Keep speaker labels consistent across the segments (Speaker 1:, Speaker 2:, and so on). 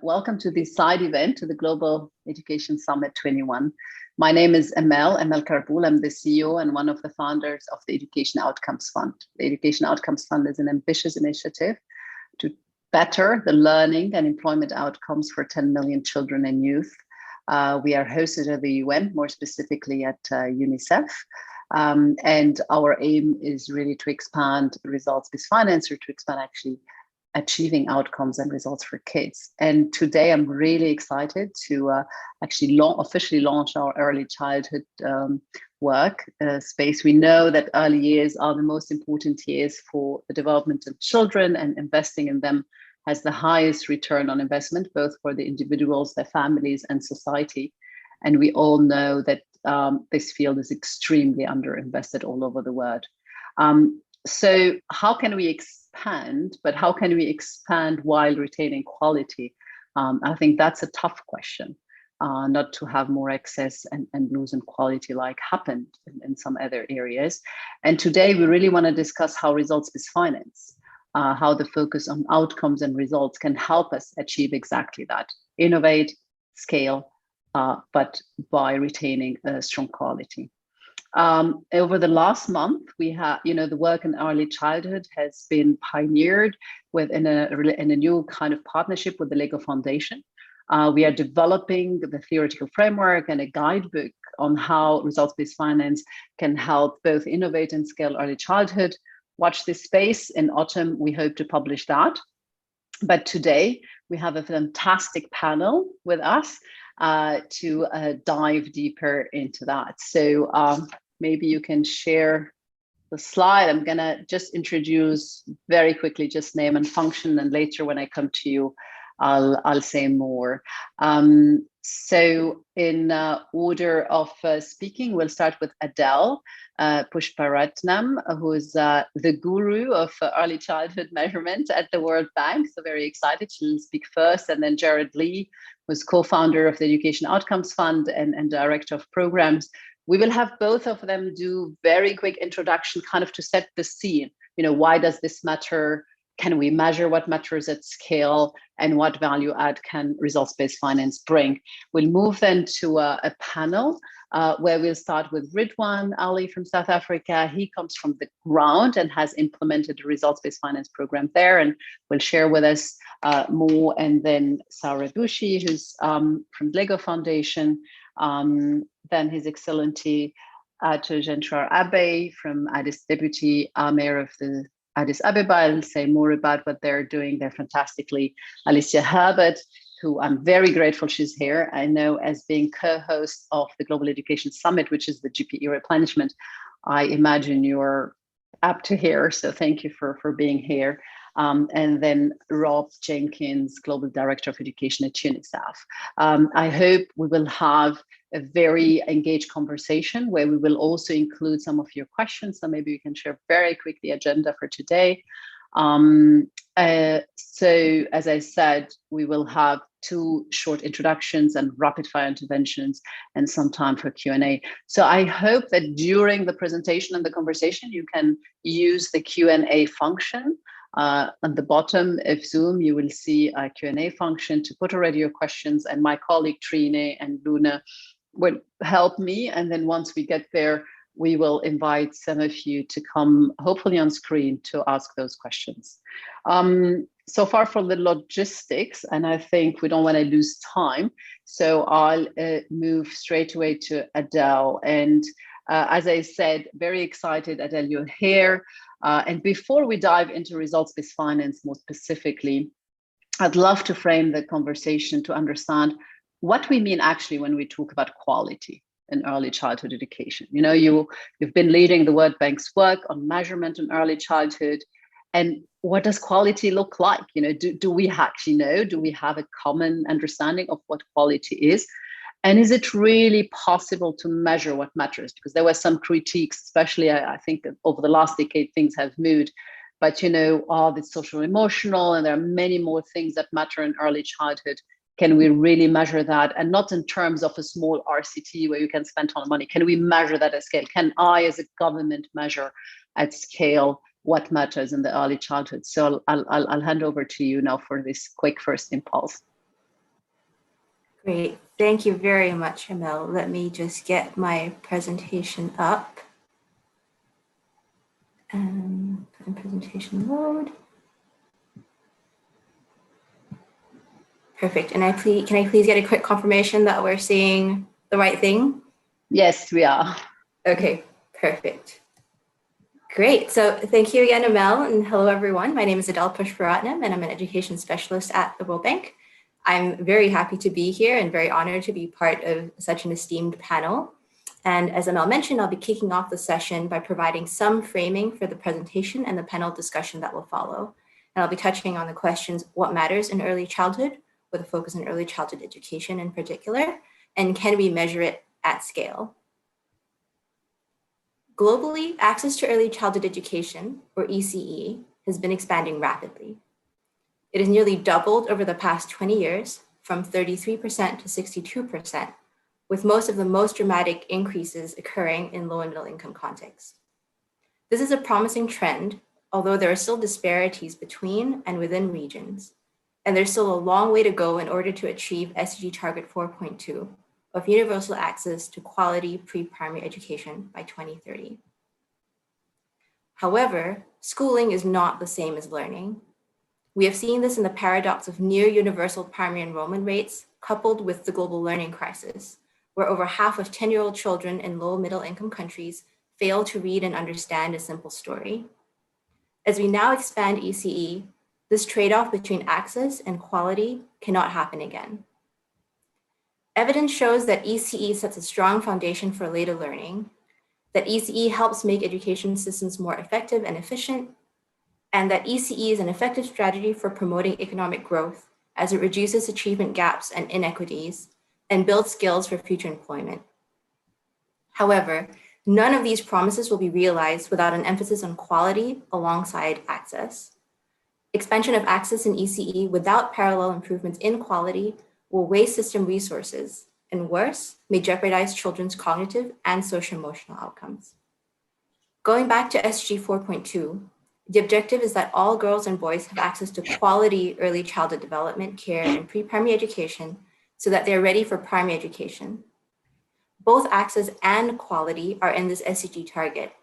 Speaker 1: welcome to the side event to the Global Education Summit 21. My name is Emel Karboul. I'm the CEO and one of the founders of the Education Outcomes Fund. The Education Outcomes Fund is an ambitious initiative to better the learning and employment outcomes for 10 million children and youth. We are hosted at the UN, more specifically at UNICEF. And our aim is really to expand results-based finance, or to expand actually achieving outcomes and results for kids. And today I'm really excited to actually officially launch our early childhood work space. We know that early years are the most important years for the development of children, and investing in them has the highest return on investment, both for the individuals, their families, and society. And we all know that this field is extremely underinvested all over the world. So how can we expand, but how can we expand while retaining quality? I think that's a tough question, not to have more access and lose in quality like happened in some other areas. And today we really want to discuss how results-based finance, how the focus on outcomes and results can help us achieve exactly that, innovate, scale, but by retaining a strong quality. Over the last month, we have, the work in early childhood has been pioneered in a new kind of partnership with the LEGO Foundation. We are developing the theoretical framework and a guidebook on how results-based finance can help both innovate and scale early childhood. Watch this space. In autumn, we hope to publish that. But today, we have a fantastic panel with us to dive deeper into that. So maybe you can share the slide. I'm gonna just introduce very quickly, just name and function, and later when I come to you, I'll say more. So in order of speaking, we'll start with Adele Pushparatnam, who's the guru of early childhood measurement at the World Bank. So very excited, she'll speak first. And then Jared Lee, who's co-founder of the Education Outcomes Fund and director of programs. We will have both of them do very quick introduction, kind of to set the scene. Why does this matter? Can we measure what matters at scale, and what value add can results-based finance bring? We'll move then to a panel where we'll start with Ridwan Ali from South Africa. He comes from the ground and has implemented a results-based finance program there, and will share with us more. And then Sarah Bushi, who's from LEGO Foundation. Then His Excellency Jentrar Abe from Addis, Deputy Mayor of the Addis Ababa. I'll say more about what they're doing there fantastically. Alicia Herbert, who I'm very grateful she's here. I know as being co-host of the Global Education Summit, which is the GPE replenishment, I imagine you're apt to hear. So thank you for being here. And then Rob Jenkins, Global Director of Education at UNICEF. I hope we will have a very engaged conversation where we will also include some of your questions. So maybe we can share very quick the agenda for today. So as I said, we will have 2 short introductions and rapid fire interventions and some time for Q&A. So I hope that during the presentation and the conversation, you can use the Q&A function. At the bottom of Zoom, you will see a Q&A function to put already your questions, and my colleague Trine and Luna will help me. And then once we get there, we will invite some of you to come, hopefully on screen, to ask those questions. So far for the logistics, and I think we don't want to lose time. So I'll move straight away to Adele. And as I said, very excited, Adele, you're here. And before we dive into results-based finance more specifically, I'd love to frame the conversation to understand what we mean actually when we talk about quality in early childhood education. You've been leading the World Bank's work on measurement in early childhood. And what does quality look like? Do we actually know? Do we have a common understanding of what quality is? And is it really possible to measure what matters? Because there were some critiques, especially I think over the last decade, things have moved. But it's social emotional, and there are many more things that matter in early childhood. Can we really measure that? And not in terms of a small RCT where you can spend a ton of money. Can we measure that at scale? Can I, as a government, measure at scale what matters in the early childhood? So I'll hand over to you now for this quick first impulse.
Speaker 2: Great, thank you very much, Emil. Let me just get my presentation up. Put in presentation mode. Perfect, and can I please get a quick confirmation that we're seeing the right thing?
Speaker 1: Yes, we are.
Speaker 2: Okay, perfect. Great, so thank you again, Emil, and hello everyone. My name is Adele Pushparatnam, and I'm an education specialist at the World Bank. I'm very happy to be here and very honored to be part of such an esteemed panel. And as Emil mentioned, I'll be kicking off the session by providing some framing for the presentation and the panel discussion that will follow. And I'll be touching on the questions, what matters in early childhood, with a focus on early childhood education in particular, and can we measure it at scale? Globally, access to early childhood education, or ECE, has been expanding rapidly. It has nearly doubled over the past 20 years, from 33% to 62%, with most of the most dramatic increases occurring in low and middle income contexts. This is a promising trend, although there are still disparities between and within regions, and there's still a long way to go in order to achieve SDG Target 4.2 of universal access to quality pre-primary education by 2030. However, schooling is not the same as learning. We have seen this in the paradox of near universal primary enrollment rates coupled with the global learning crisis, where over half of 10-year-old children in low middle income countries fail to read and understand a simple story. As we now expand ECE, this trade-off between access and quality cannot happen again. Evidence shows that ECE sets a strong foundation for later learning, that ECE helps make education systems more effective and efficient, and that ECE is an effective strategy for promoting economic growth as it reduces achievement gaps and inequities and builds skills for future employment. However, none of these promises will be realized without an emphasis on quality alongside access. Expansion of access in ECE without parallel improvements in quality will waste system resources, and worse, may jeopardize children's cognitive and social-emotional outcomes. Going back to SDG 4.2, the objective is that all girls and boys have access to quality early childhood development, care, and pre-primary education so that they're ready for primary education. Both access and quality are in this SDG target,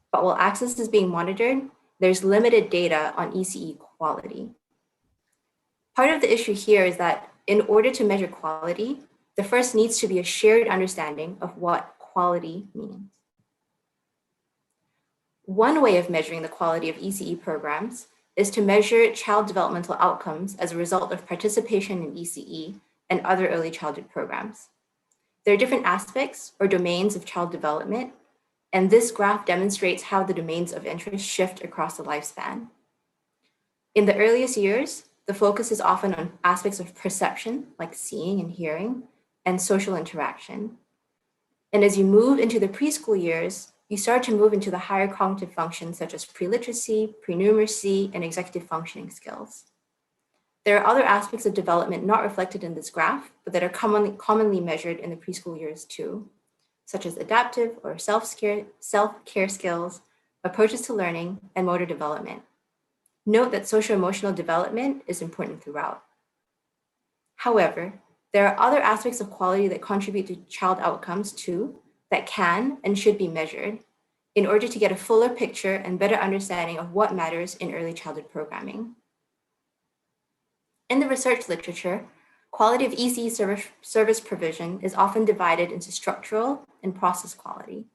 Speaker 2: but while access is being monitored, there's limited data on ECE quality. Part of the issue here is that in order to measure quality, there first needs to be a shared understanding of what quality means. One way of measuring the quality of ECE programs is to measure child developmental outcomes as a result of participation in ECE and other early childhood programs. There are different aspects or domains of child development, and this graph demonstrates how the domains of interest shift across the lifespan. In the earliest years, the focus is often on aspects of perception, like seeing and hearing, and social interaction. And as you move into the preschool years, you start to move into the higher cognitive functions such as pre-literacy, pre-numeracy, and executive functioning skills. There are other aspects of development not reflected in this graph, but that are commonly measured in the preschool years too, such as adaptive or self-care skills, approaches to learning, and motor development. Note that social-emotional development is important throughout. However, there are other aspects of quality that contribute to child outcomes too, that can and should be measured in order to get a fuller picture and better understanding of what matters in early childhood programming. In the research literature, quality of ECE service provision is often divided into structural and process quality.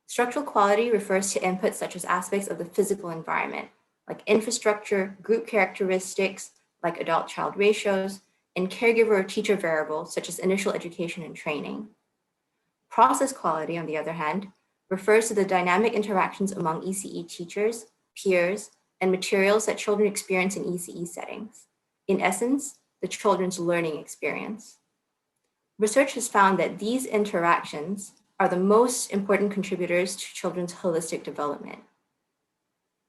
Speaker 2: Structural quality refers to inputs such as aspects of the physical environment, like infrastructure, group characteristics, like adult-child ratios, and caregiver or teacher variables, such as initial education and training. Process quality, on the other hand, refers to the dynamic interactions among ECE teachers, peers, and materials that children experience in ECE settings. In essence, the children's learning experience. Research has found that these interactions are the most important contributors to children's holistic development.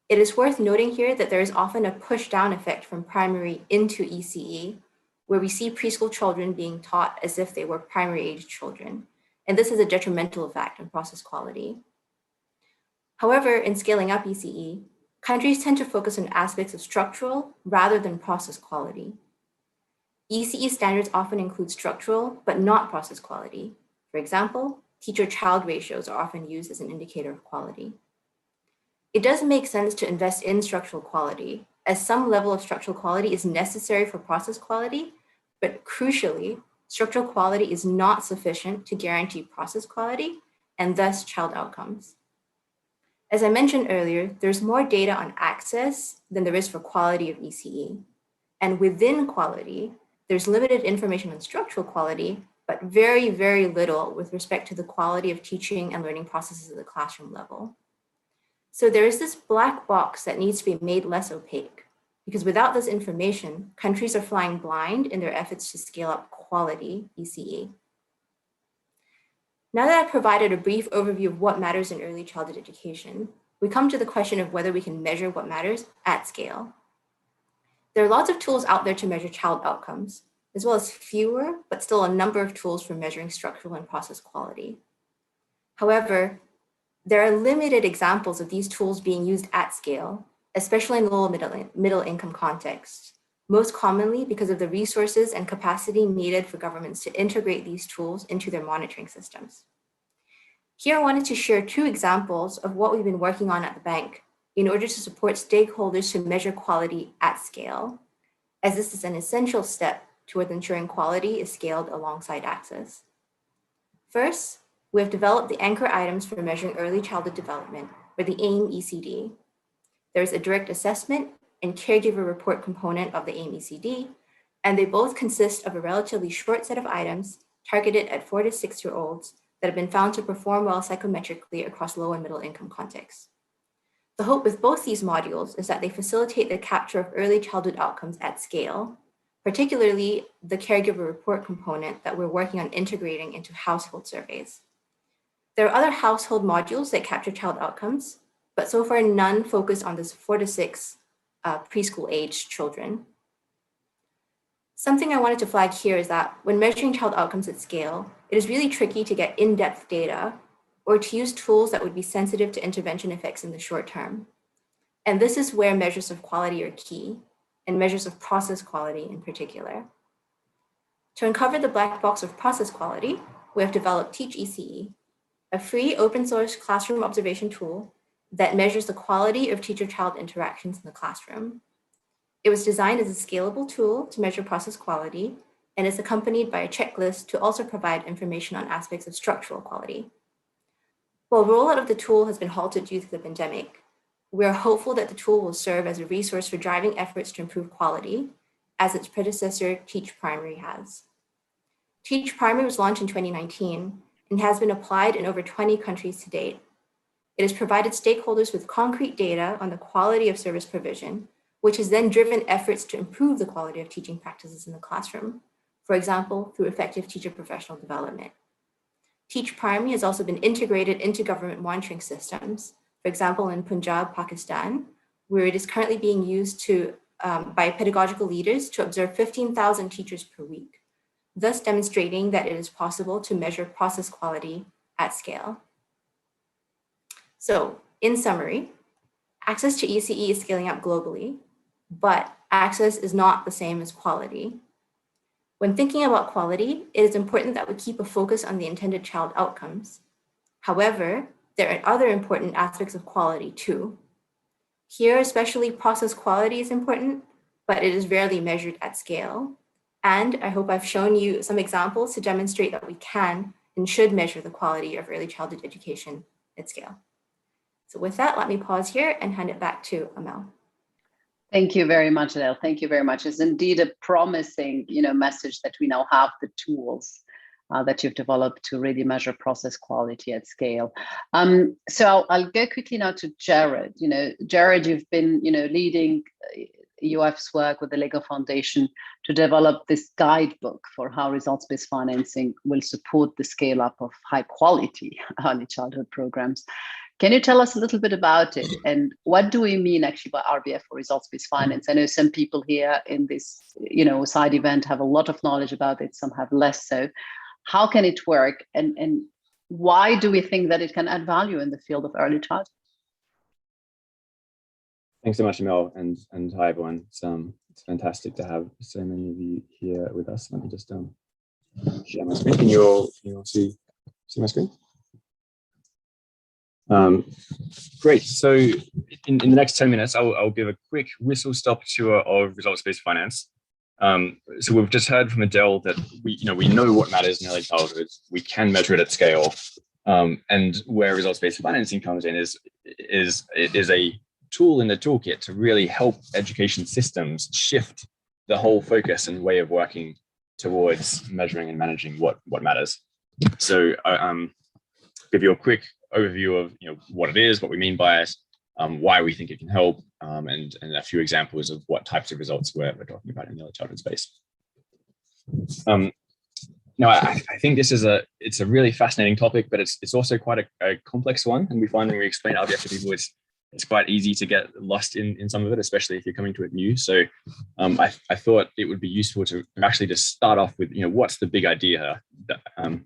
Speaker 2: It is worth noting here that there is often a push-down effect from primary into ECE, where we see preschool children being taught as if they were primary-age children, and this is a detrimental effect on process quality. However, in scaling up ECE, countries tend to focus on aspects of structural rather than process quality. ECE standards often include structural, but not process quality. For example, teacher-child ratios are often used as an indicator of quality. It does make sense to invest in structural quality, as some level of structural quality is necessary for process quality, but crucially, structural quality is not sufficient to guarantee process quality and thus child outcomes. As I mentioned earlier, there's more data on access than there is for quality of ECE. And within quality, there's limited information on structural quality, but very, very little with respect to the quality of teaching and learning processes at the classroom level. So there is this black box that needs to be made less opaque, because without this information, countries are flying blind in their efforts to scale up quality ECE. Now that I've provided a brief overview of what matters in early childhood education, we come to the question of whether we can measure what matters at scale. There are lots of tools out there to measure child outcomes, as well as fewer, but still a number of tools for measuring structural and process quality. However, there are limited examples of these tools being used at scale, especially in low middle income contexts, most commonly because of the resources and capacity needed for governments to integrate these tools into their monitoring systems. Here I wanted to share two examples of what we've been working on at the bank in order to support stakeholders to measure quality at scale, as this is an essential step towards ensuring quality is scaled alongside access. First, we have developed the anchor items for measuring early childhood development, or the AIM ECD. There's a direct assessment and caregiver report component of the AIM ECD, and they both consist of a relatively short set of items targeted at 4 to 6-year-olds that have been found to perform well psychometrically across low and middle income contexts. The hope with both these modules is that they facilitate the capture of early childhood outcomes at scale, particularly the caregiver report component that we're working on integrating into household surveys. There are other household modules that capture child outcomes, but so far none focus on this 4 to 6 preschool age children. Something I wanted to flag here is that when measuring child outcomes at scale, it is really tricky to get in-depth data or to use tools that would be sensitive to intervention effects in the short term. And this is where measures of quality are key, and measures of process quality in particular. To uncover the black box of process quality, we have developed Teach ECE, a free open source classroom observation tool that measures the quality of teacher-child interactions in the classroom. It was designed as a scalable tool to measure process quality and is accompanied by a checklist to also provide information on aspects of structural quality. While rollout of the tool has been halted due to the pandemic, we are hopeful that the tool will serve as a resource for driving efforts to improve quality, as its predecessor, Teach Primary has. Teach Primary was launched in 2019 and has been applied in over 20 countries to date. It has provided stakeholders with concrete data on the quality of service provision, which has then driven efforts to improve the quality of teaching practices in the classroom, for example, through effective teacher professional development. Teach Primary has also been integrated into government monitoring systems, for example, in Punjab, Pakistan, where it is currently being used by pedagogical leaders to observe 15,000 teachers per week, thus demonstrating that it is possible to measure process quality at scale. So, in summary, access to ECE is scaling up globally, but access is not the same as quality. When thinking about quality, it is important that we keep a focus on the intended child outcomes. However, there are other important aspects of quality too. Here, especially process quality is important, but it is rarely measured at scale. And I hope I've shown you some examples to demonstrate that we can and should measure the quality of early childhood education at scale. So with that, let me pause here and hand it back to Amel.
Speaker 1: Thank you very much, Adele. Thank you very much. It's indeed a promising, message that we now have the tools that you've developed to really measure process quality at scale. So I'll go quickly now to Jared. Jared, you've been, leading EOF's work with the Lego Foundation to develop this guidebook for how results-based financing will support the scale up of high quality early childhood programs. Can you tell us a little bit about it, and what do we mean actually by RBF or results-based finance? I know some people here in this, side event have a lot of knowledge about it, some have less so. How can it work, and why do we think that it can add value in the field of early childhood?
Speaker 3: Thanks so much, Emil, and hi everyone. It's It's fantastic to have so many of you here with us. Let me just share my screen. Can you all see my screen? Great. So in the next 10 minutes, I'll give a quick whistle-stop tour of results-based finance. So we've just heard from Adele that we know what matters in early childhood. We can measure it at scale. And where results-based financing comes in is a tool in the toolkit to really help education systems shift the whole focus and way of working towards measuring and managing what matters. So give you a quick overview of what it is, what we mean by it, why we think it can help, and a few examples of what types of results we're talking about in the early childhood space. Now, I think this is it's a really fascinating topic, but it's also quite a complex one. And we find when we explain RBF to people, it's quite easy to get lost in some of it, especially if you're coming to it new. So I thought it would be useful to actually just start off with, what's the big idea? And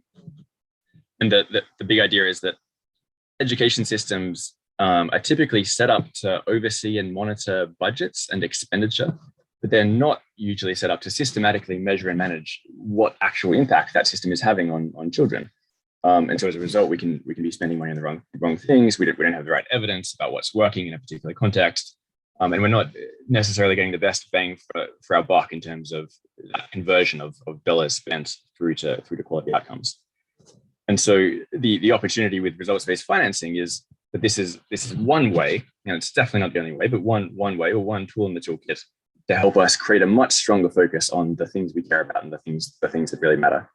Speaker 3: the big idea is that education systems are typically set up to oversee and monitor budgets and expenditure, but they're not usually set up to systematically measure and manage what actual impact that system is having on children. And so as a result, we can be spending money on the wrong things. We don't have the right evidence about what's working in a particular context. And we're not necessarily getting the best bang for our buck in terms of that conversion of dollars spent through to quality outcomes. And so the opportunity with results-based financing is that this is one way, it's definitely not the only way, but one way or one tool in the toolkit to help us create a much stronger focus on the things we care about and the things that really matter.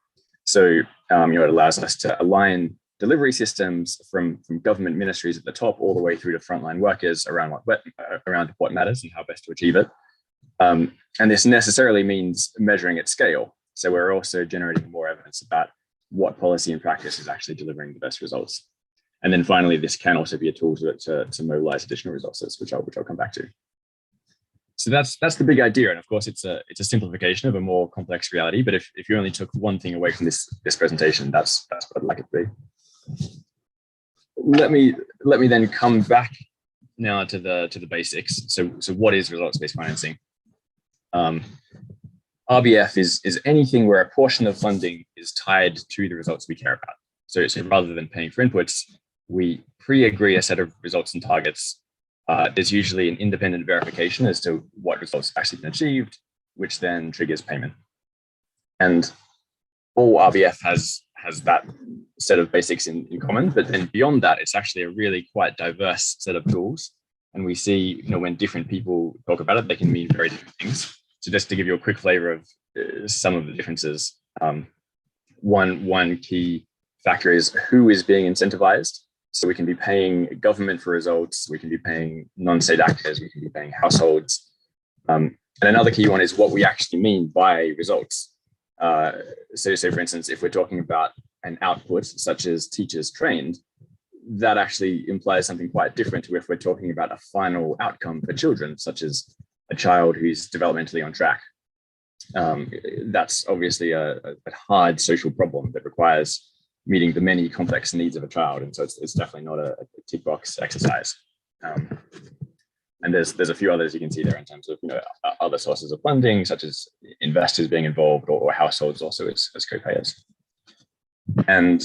Speaker 3: So it allows us to align delivery systems from government ministries at the top all the way through to frontline workers around what matters and how best to achieve it. And this necessarily means measuring at scale. So we're also generating more evidence about what policy and practice is actually delivering the best results. And then finally, this can also be a tool to mobilize additional resources, which I'll come back to. So that's the big idea. And of course, it's a simplification of a more complex reality. But if you only took one thing away from this presentation, that's what I'd like it to be. Let me then come back now to the basics. So what is results-based financing? RBF is anything where a portion of funding is tied to the results we care about. So rather than paying for inputs, we pre-agree a set of results and targets. There's usually an independent verification as to what results have actually been achieved, which then triggers payment. And all RBF has that set of basics in common, but then beyond that, it's actually a really quite diverse set of tools. And we see, when different people talk about it, they can mean very different things. So just to give you a quick flavor of some of the differences, one key factor is who is being incentivized. So we can be paying government for results, we can be paying non-state actors, we can be paying households. And another key one is what we actually mean by results. So for instance, if we're talking about an output such as teachers trained, that actually implies something quite different to if we're talking about a final outcome for children, such as a child who's developmentally on track. That's obviously a hard social problem that requires meeting the many complex needs of a child. And so it's definitely not a tick box exercise. And there's a few others you can see there in terms of other sources of funding, such as investors being involved or households also as co-payers. And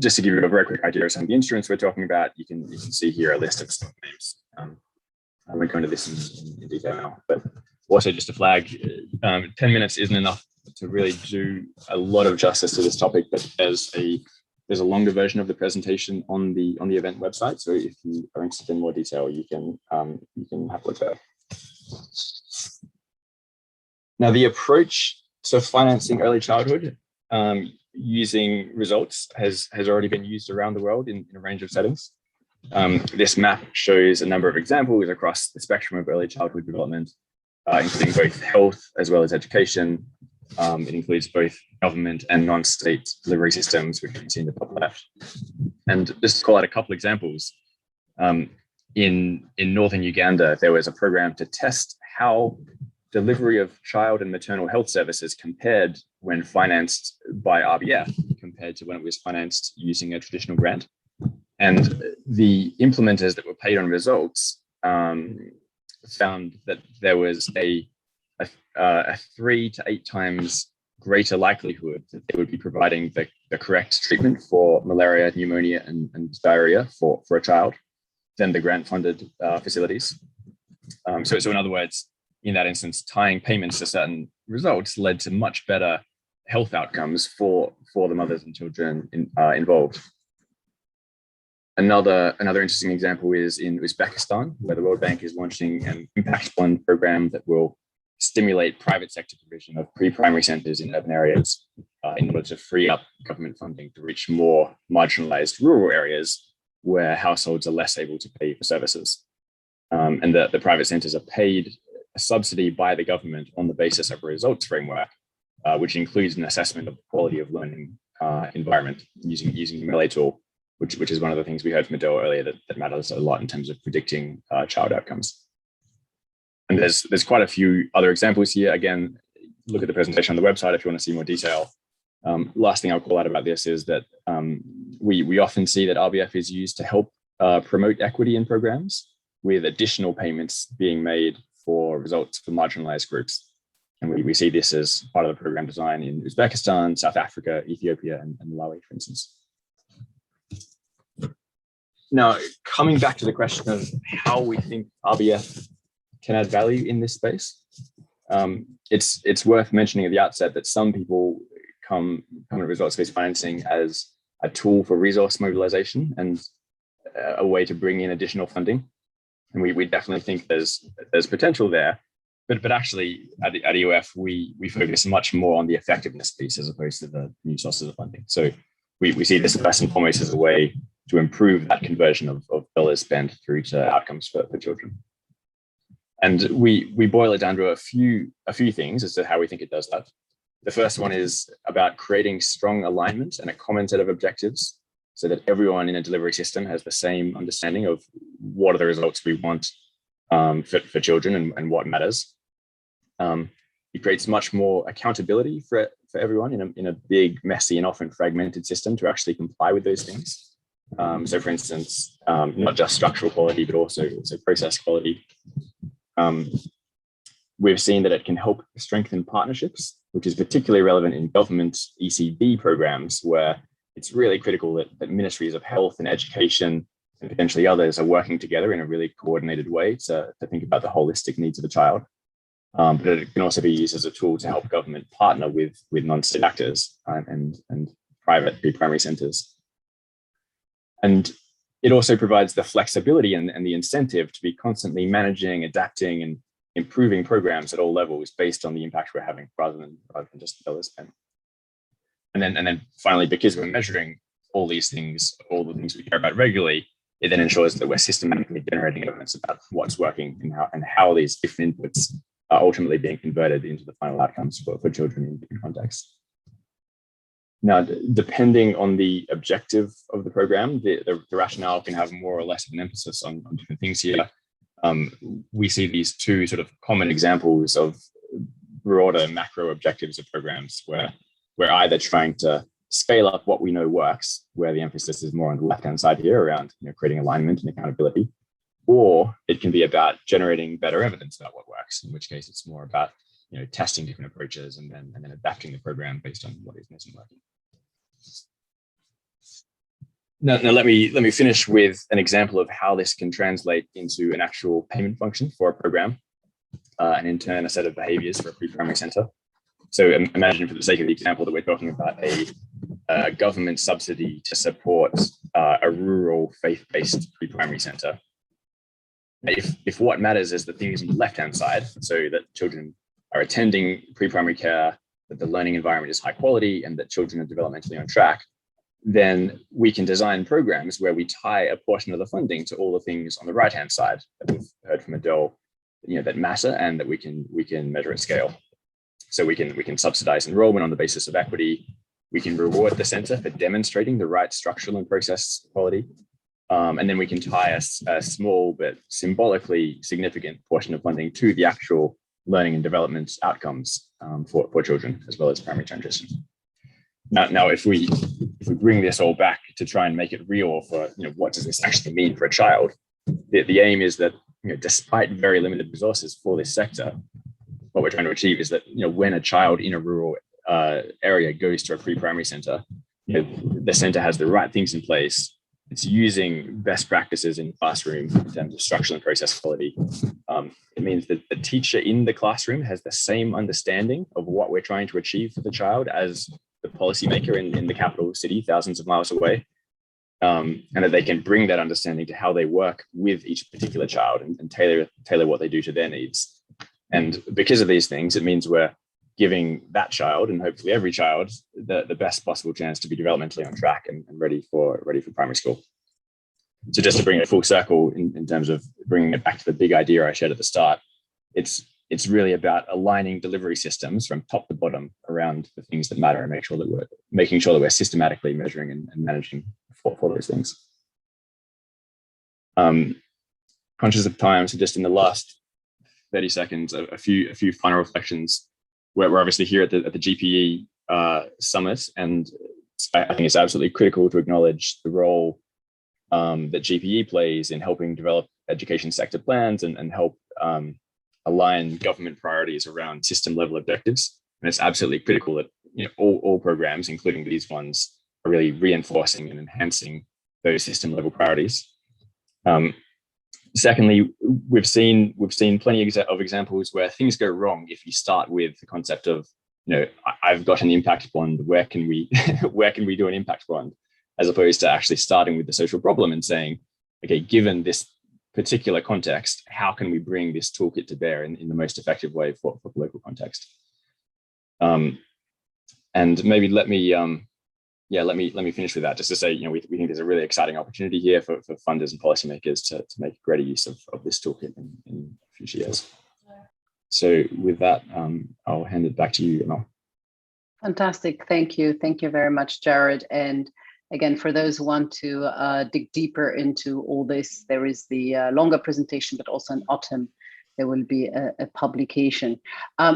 Speaker 3: just to give you a very quick idea of some of the instruments we're talking about, you can see here a list of stock names. I won't go into this in detail now, but also just to flag, 10 minutes isn't enough to really do a lot of justice to this topic, but there's a longer version of the presentation on the event website. So if you are interested in more detail, you can have a look there. Now, the approach to financing early childhood using results has already been used around the world in a range of settings. This map shows a number of examples across the spectrum of early childhood development, including both health as well as education. It includes both government and non-state delivery systems, which you can see in the top left. And just to call out a couple examples, in northern Uganda, there was a program to test how delivery of child and maternal health services compared when financed by RBF compared to when it was financed using a traditional grant. And the implementers that were paid on results found that there was a a 3 to 8 times greater likelihood that they would be providing the correct treatment for malaria, pneumonia, and diarrhea for a child than the grant-funded facilities. So in other words, in that instance, tying payments to certain results led to much better health outcomes for the mothers and children involved. Another interesting example is in Uzbekistan, where the World Bank is launching an impact fund program that will stimulate private sector provision of pre-primary centers in urban areas in order to free up government funding to reach more marginalized rural areas where households are less able to pay for services. And the private centers are paid a subsidy by the government on the basis of a results framework, which includes an assessment of the quality of learning environment using the MLA tool, which is one of the things we heard from Adele earlier that matters a lot in terms of predicting child outcomes. And there's quite a few other examples here. Again, look at the presentation on the website if you want to see more detail. Last thing I'll call out about this is that we often see that RBF is used to help promote equity in programs, with additional payments being made for results for marginalized groups. And we see this as part of the program design in Uzbekistan, South Africa, Ethiopia, and Malawi, for instance. Now, coming back to the question of how we think RBF can add value in this space, it's worth mentioning at the outset that some people come to results-based financing as a tool for resource mobilization and a way to bring in additional funding. And we definitely think there's potential there, but actually at EOF, we focus much more on the effectiveness piece as opposed to the new sources of funding. So we see this first and foremost as a way to improve that conversion of dollars spent through to outcomes for children. And we boil it down to a few things as to how we think it does that. The first one is about creating strong alignment and a common set of objectives so that everyone in a delivery system has the same understanding of what are the results we want for children and what matters. It creates much more accountability for everyone in a big, messy, and often fragmented system to actually comply with those things. So for instance, not just structural quality, but also process quality. We've seen that it can help strengthen partnerships, which is particularly relevant in government ECB programs, where it's really critical that ministries of health and education and potentially others are working together in a really coordinated way to think about the holistic needs of the child. But it can also be used as a tool to help government partner with non-state actors and private pre-primary centers. And it also provides the flexibility and the incentive to be constantly managing, adapting, and improving programs at all levels based on the impact we're having rather than just dollars spent. And then finally, because we're measuring all these things, all the things we care about regularly, it then ensures that we're systematically generating evidence about what's working and how these different inputs are ultimately being converted into the final outcomes for children in different contexts. Now, depending on the objective of the program, the rationale can have more or less of an emphasis on different things here. We see these two sort of common examples of broader macro objectives of programs where we're either trying to scale up what we know works, where the emphasis is more on the left-hand side here around creating alignment and accountability, or it can be about generating better evidence about what works, in which case it's more about testing different approaches and then adapting the program based on what isn't working. Now let me finish with an example of how this can translate into an actual payment function for a program, and in turn a set of behaviors for a pre-primary center. So imagine, for the sake of the example, that we're talking about a government subsidy to support a rural faith-based pre-primary center. If what matters is the things on the left-hand side, so that children are attending pre-primary care, that the learning environment is high quality, and that children are developmentally on track, then we can design programs where we tie a portion of the funding to all the things on the right-hand side that we've heard from Adele, that matter and that we can measure at scale. So we can subsidize enrollment on the basis of equity. We can reward the center for demonstrating the right structural and process quality. And then we can tie a small but symbolically significant portion of funding to the actual learning and development outcomes for children, as well as primary transition. Now, if we bring this all back to try and make it real for what does this actually mean for a child, the aim is that despite very limited resources for this sector, what we're trying to achieve is that, when a child in a rural area goes to a pre-primary center, the center has the right things in place. It's using best practices in the classroom in terms of structural and process quality. It means that the teacher in the classroom has the same understanding of what we're trying to achieve for the child as the policymaker in the capital city, thousands of miles away. And that they can bring that understanding to how they work with each particular child and tailor what they do to their needs. And because of these things, it means we're giving that child, and hopefully every child, the best possible chance to be developmentally on track and ready for primary school. So just to bring it full circle in terms of bringing it back to the big idea I shared at the start, it's really about aligning delivery systems from top to bottom around the things that matter and making sure that we're systematically measuring and managing for those things. Conscious of time, so just in the last 30 seconds, a few final reflections. We're obviously here at the GPE summit, and I think it's absolutely critical to acknowledge the role that GPE plays in helping develop education sector plans and help align government priorities around system level objectives. And it's absolutely critical that all programs, including these ones, are really reinforcing and enhancing those system level priorities. Secondly, we've seen plenty of examples where things go wrong if you start with the concept of, I've got an impact bond, where can we do an impact bond, as opposed to actually starting with the social problem and saying, okay, given this particular context, how can we bring this toolkit to bear in the most effective way for the local context? And maybe let me finish with that, just to say, we think there's a really exciting opportunity here for funders and policymakers to make greater use of this toolkit in future years. So with that, I'll hand it back to you, Emel.
Speaker 1: Fantastic. Thank you. Thank you very much, Jared. And again, for those who want to dig deeper into all this, there is the longer presentation, but also in autumn, there will be a publication.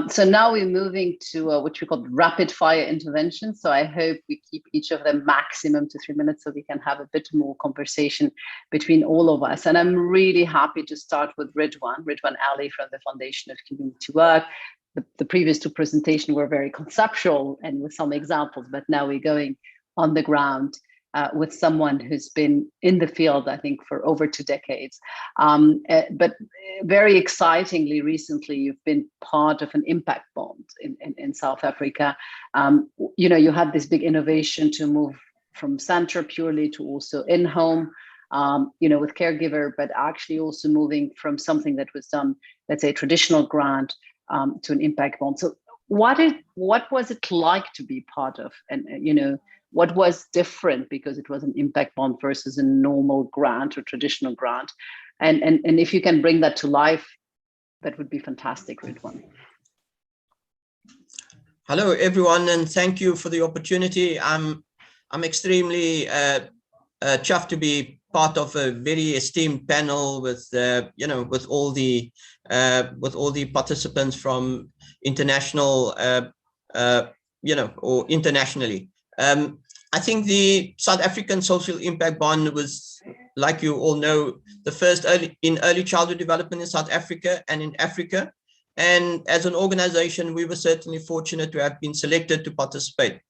Speaker 1: So now we're moving to what we call rapid fire intervention. So I hope we keep each of them maximum to 3 minutes so we can have a bit more conversation between all of us. And I'm really happy to start with Ridwan Ali from the Foundation of Community Work. The previous two presentations were very conceptual and with some examples, but now we're going on the ground with someone who's been in the field, I think, for over 2 decades. But very excitingly, recently, you've been part of an impact bond in South Africa. You had this big innovation to move from center purely to also in-home, with caregiver, but actually also moving from something that was done, let's say, traditional grant to an impact bond. So what was it like to be part of, and what was different because it was an impact bond versus a normal grant or traditional grant? And if you can bring that to life, that would be fantastic, Ridwan.
Speaker 4: Hello, everyone, and thank you for the opportunity. I'm extremely chuffed to be part of a very esteemed panel with with all the participants from international or internationally. I think the South African Social Impact Bond was, like you all know, the first early childhood development in South Africa and in Africa. And as an organization, we were certainly fortunate to have been selected to participate.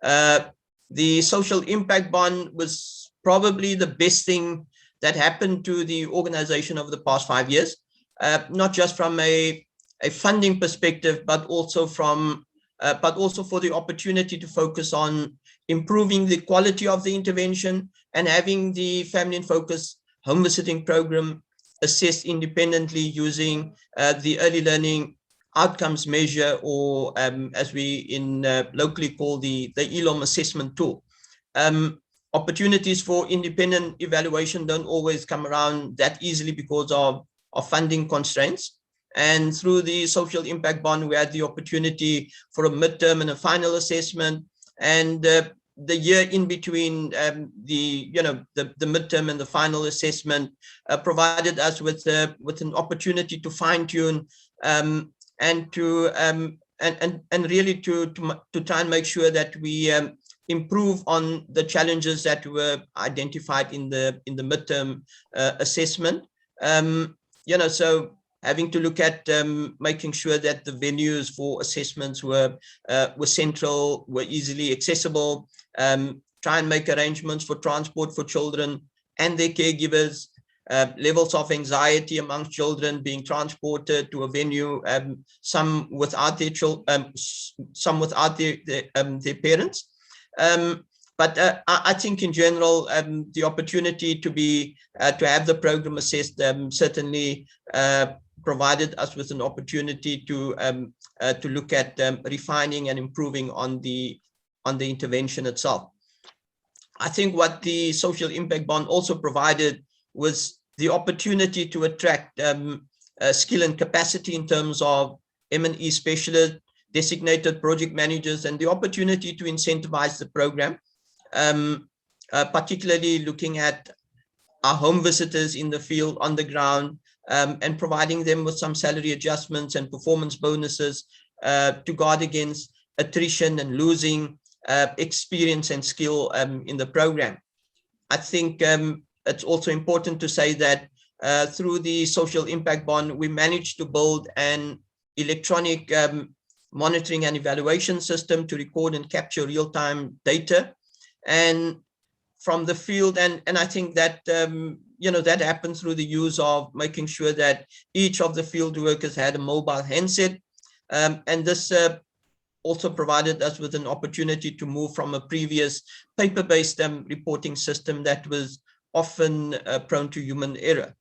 Speaker 4: The Social Impact Bond was probably the best thing that happened to the organization over the past 5 years, not just from a funding perspective, but also for the opportunity to focus on improving the quality of the intervention and having the family in focus home visiting program assessed independently using the early learning outcomes measure, or as we locally call the ELOM assessment tool. Opportunities for independent evaluation don't always come around that easily because of funding constraints. And through the Social Impact Bond, we had the opportunity for a midterm and a final assessment. And the year in between the midterm and the final assessment provided us with an opportunity to fine tune and really to try and make sure that we improve on the challenges that were identified in the midterm assessment. So having to look at making sure that the venues for assessments were central, were easily accessible, try and make arrangements for transport for children and their caregivers, levels of anxiety amongst children being transported to a venue, some without their their parents. But I think in general, the opportunity to have the program assessed certainly provided us with an opportunity to look at refining and improving on the intervention itself. I think what the social impact bond also provided was the opportunity to attract skill and capacity in terms of M&E specialists, designated project managers, and the opportunity to incentivize the program, particularly looking at our home visitors in the field on the ground, and providing them with some salary adjustments and performance bonuses to guard against attrition and losing experience and skill in the program. I think it's also important to say that through the social impact bond, we managed to build an electronic monitoring and evaluation system to record and capture real-time data and from the field. And I think that, that happened through the use of making sure that each of the field workers had a mobile handset. And this also provided us with an opportunity to move from a previous paper-based reporting system that was often prone to human error.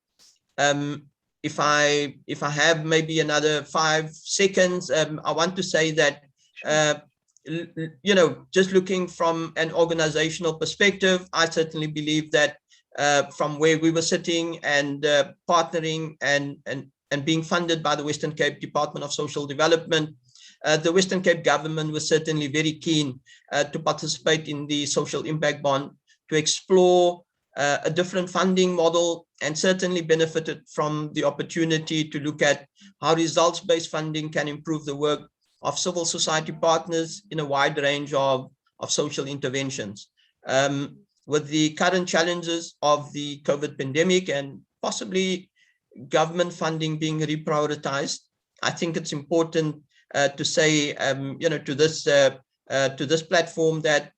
Speaker 4: If I have maybe another 5 seconds, I want to say that, just looking from an organizational perspective, I certainly believe that from where we were sitting and partnering and being funded by the Western Cape Department of Social Development, the Western Cape government was certainly very keen to participate in the social impact bond, to explore a different funding model, and certainly benefited from the opportunity to look at how results-based funding can improve the work of civil society partners in a wide range of social interventions. With the current challenges of the COVID pandemic and possibly government funding being reprioritized, I think it's important to say, to this platform, that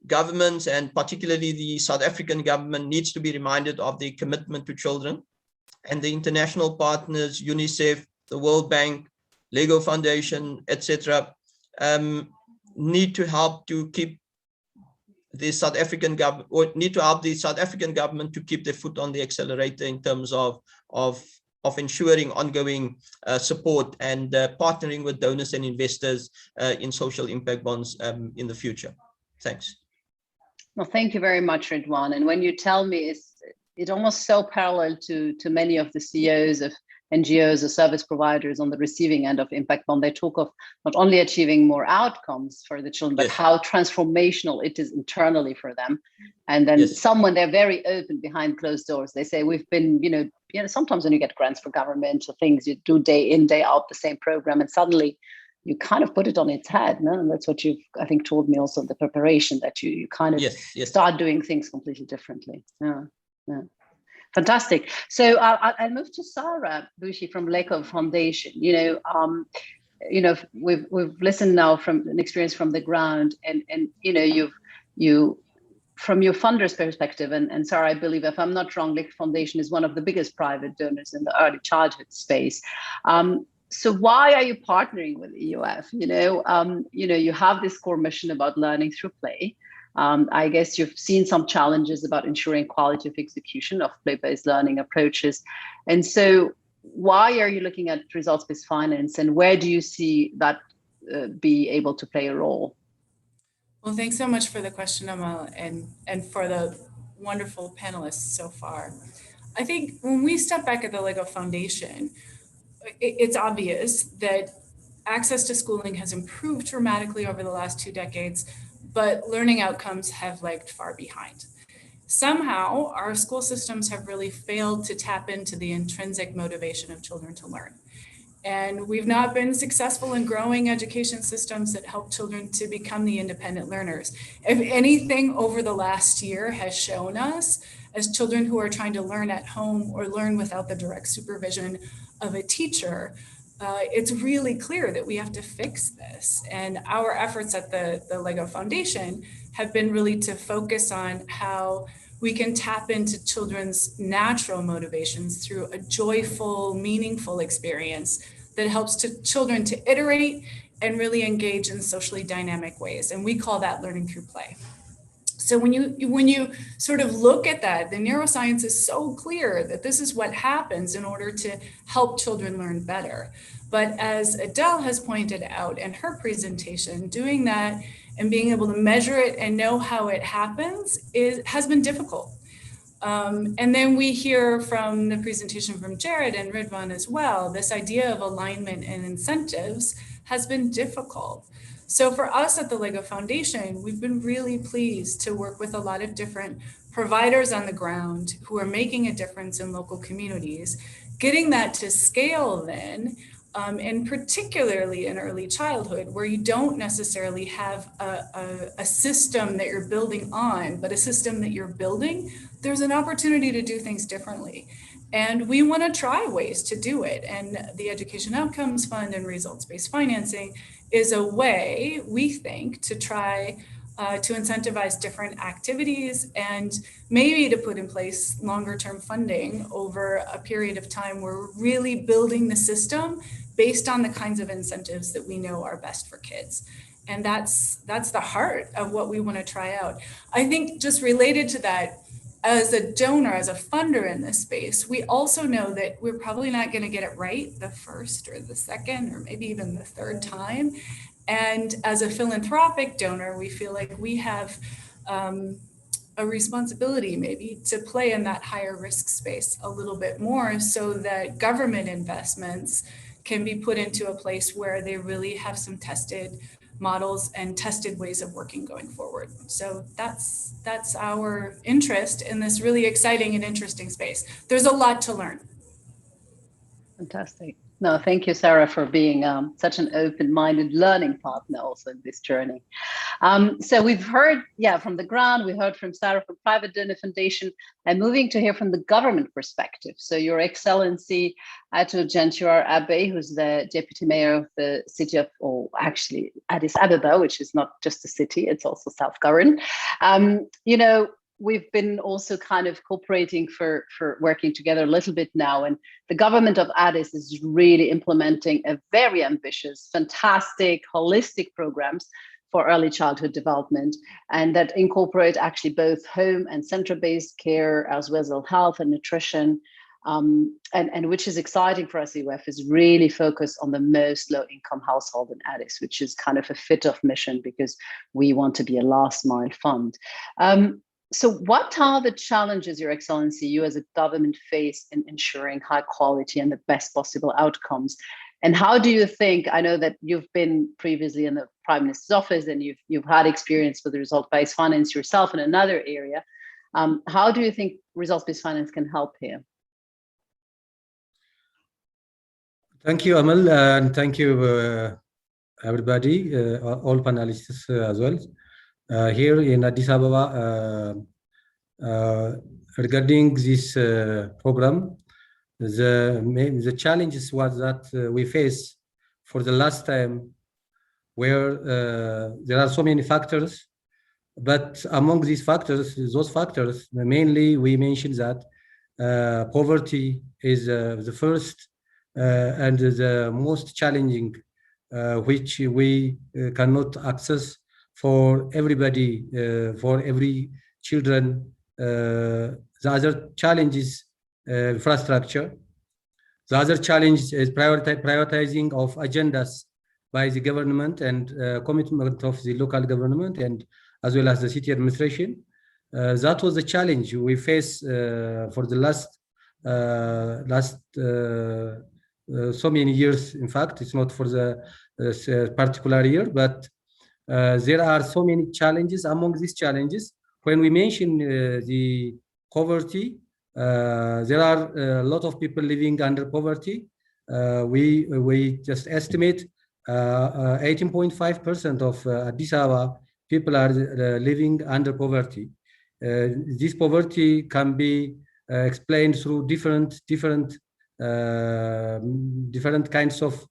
Speaker 4: governments, and particularly the South African government, needs to be reminded of their commitment to children, and the international partners, UNICEF, the World Bank, Lego Foundation, etc., need to help to keep the South African government, or need to help the South African government to keep their foot on the accelerator in terms of ensuring ongoing support and partnering with donors and investors in social impact bonds in the future. Thanks.
Speaker 1: Well, thank you very much, Ridwan. And when you tell me, it's almost so parallel to many of the CEOs of NGOs or service providers on the receiving end of impact bond. They talk of not only achieving more outcomes for the children, but how transformational it is internally for them. And then someone, they're very open behind closed doors. They say, we've been, sometimes when you get grants for government or things, you do day in, day out the same program, and suddenly you kind of put it on its head. No? And that's what you've, I think, told me also, the preparation, that you kind of start doing things completely differently. Yeah. Fantastic. So I'll move to Sarah Bushi from Lego Foundation. We've listened now from an experience from the ground, and you from your funder's perspective, and Sarah, I believe, if I'm not wrong, Lego Foundation is one of the biggest private donors in the early childhood space. So why are you partnering with EOF? You have this core mission about learning through play. I guess you've seen some challenges about ensuring quality of execution of play-based learning approaches. And so why are you looking at results-based finance, and where do you see that be able to play a role?
Speaker 5: Well, thanks so much for the question, Amal, and for the wonderful panelists so far. I think when we step back at the Lego Foundation, it's obvious that access to schooling has improved dramatically over the last 2 decades, but learning outcomes have lagged far behind. Somehow, our school systems have really failed to tap into the intrinsic motivation of children to learn. And we've not been successful in growing education systems that help children to become the independent learners. If anything over the last year has shown us as children who are trying to learn at home or learn without the direct supervision of a teacher, it's really clear that we have to fix this. And our efforts at the LEGO Foundation have been really to focus on how we can tap into children's natural motivations through a joyful, meaningful experience that helps children to iterate and really engage in socially dynamic ways. And we call that learning through play. So when you sort of look at that, the neuroscience is so clear that this is what happens in order to help children learn better. But as Adele has pointed out in her presentation, doing that and being able to measure it and know how it happens has been difficult. And then we hear from the presentation from Jared and Ridwan as well, this idea of alignment and incentives has been difficult. So for us at the LEGO Foundation, we've been really pleased to work with a lot of different providers on the ground who are making a difference in local communities, getting that to scale then, and particularly in early childhood, where you don't necessarily have a system that you're building on, but a system that you're building, there's an opportunity to do things differently. And we want to try ways to do it. And the Education Outcomes Fund and results-based financing is a way, we think, to try to incentivize different activities and maybe to put in place longer-term funding over a period of time where we're really building the system based on the kinds of incentives that we know are best for kids. And that's the heart of what we want to try out. I think just related to that, as a donor, as a funder in this space, we also know that we're probably not going to get it right the first or the second or maybe even the third time. And as a philanthropic donor, we feel like we have a responsibility maybe to play in that higher risk space a little bit more so that government investments can be put into a place where they really have some tested models and tested ways of working going forward. So that's our interest in this really exciting and interesting space. There's a lot to learn.
Speaker 1: Fantastic. No, thank you, Sarah, for being such an open-minded learning partner also in this journey. So we've heard, from the ground, we heard from Sarah from Private Donor Foundation, and moving to hear from the government perspective. So Your Excellency, Ato Gentior Abe, who's the Deputy Mayor of the city of, or actually Addis Ababa, which is not just a city, it's also self-governed. We've been also kind of cooperating for working together a little bit now, and the government of Addis is really implementing a very ambitious, fantastic, holistic programs for early childhood development, and that incorporate actually both home and center-based care, as well as health and nutrition, and which is exciting for us. EOF is really focused on the most low-income household in Addis, which is kind of a fit-off mission because we want to be a last-mile fund. So what are the challenges, Your Excellency, you as a government face in ensuring high quality and the best possible outcomes? And how do you think, I know that you've been previously in the Prime Minister's office and you've had experience with result-based finance yourself in another area. How do you think results-based finance can help here?
Speaker 6: Thank you, Amal, and thank you, everybody, all panelists as well. Here in Addis Ababa, regarding this program, the challenges was that we face for the last time, where there are so many factors, but among these factors, mainly we mentioned that poverty is the first and the most challenging, which we cannot access for everybody, for every children. The other challenge is infrastructure. The other challenge is prioritizing of agendas by the government and commitment of the local government and as well as the city administration. That was the challenge we face for the last so many years. In fact, it's not for the particular year, but there are so many challenges. Among these challenges, when we mention the poverty, there are a lot of people living under poverty. We just estimate 18.5% of Addis Ababa people are living under poverty. This poverty can be explained through different kinds of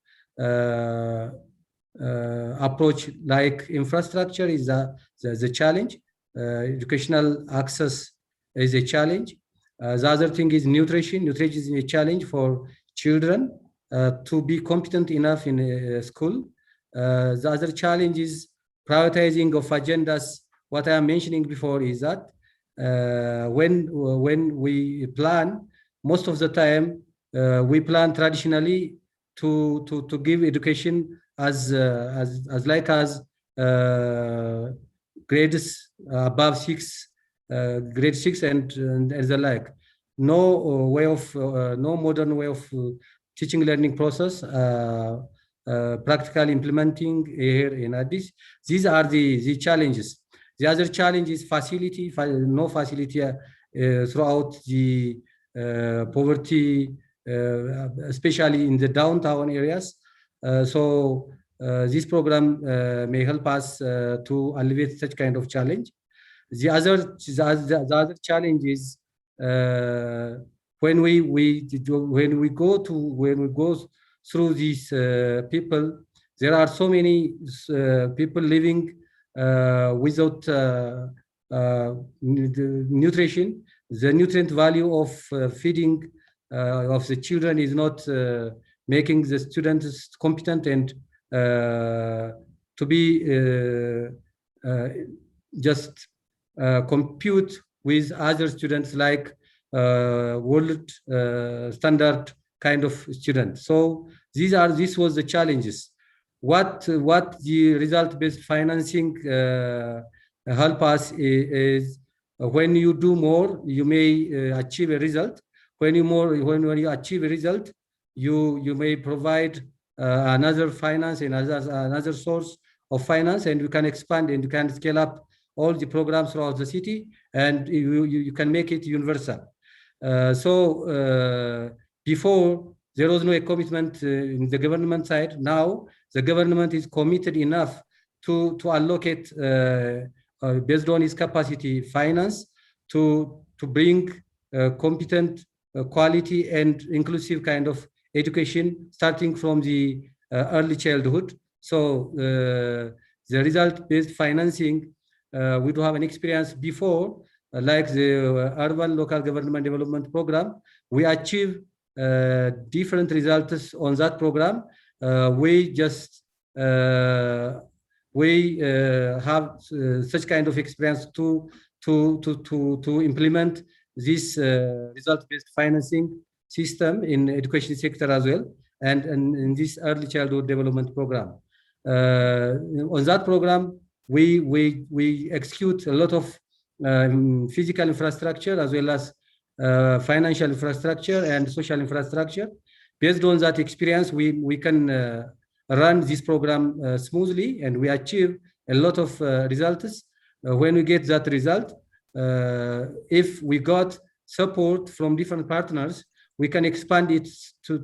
Speaker 6: approach. Like infrastructure is the challenge. Educational access is a challenge. The other thing is nutrition. Nutrition is a challenge for children to be competent enough in school. The other challenge is prioritizing of agendas. What I am mentioning before is that when we plan, most of the time we plan traditionally to give education as grades above 6, grade 6 and the like. No modern way of teaching learning process practically implementing here in Addis. These are the challenges. The other challenge is facility, no facility throughout the poverty, especially in the downtown areas. So this program may help us to alleviate such kind of challenge. The other challenge is when we go through these people, there are so many people living without nutrition. The nutrient value of feeding of the children is not making the students competent and to be just compute with other students like world standard kind of students. So this was the challenges. What the result-based financing help us is when you do more, you may achieve a result. When you achieve a result, you may provide another finance and another source of finance, and you can expand and you can scale up all the programs throughout the city, and you can make it universal. So before, there was no commitment in the government side. Now the government is committed enough to allocate based on its capacity finance to bring competent, quality and inclusive kind of education starting from the early childhood. So the result-based financing, we do have an experience before, like the urban local government development program. We achieve different results on that program. We just have such kind of experience to implement this result-based financing system in education sector as well, and in this early childhood development program. On that program, we execute a lot of physical infrastructure as well as financial infrastructure and social infrastructure. Based on that experience, we can run this program smoothly, and we achieve a lot of results. When we get that result, if we got support from different partners, we can expand it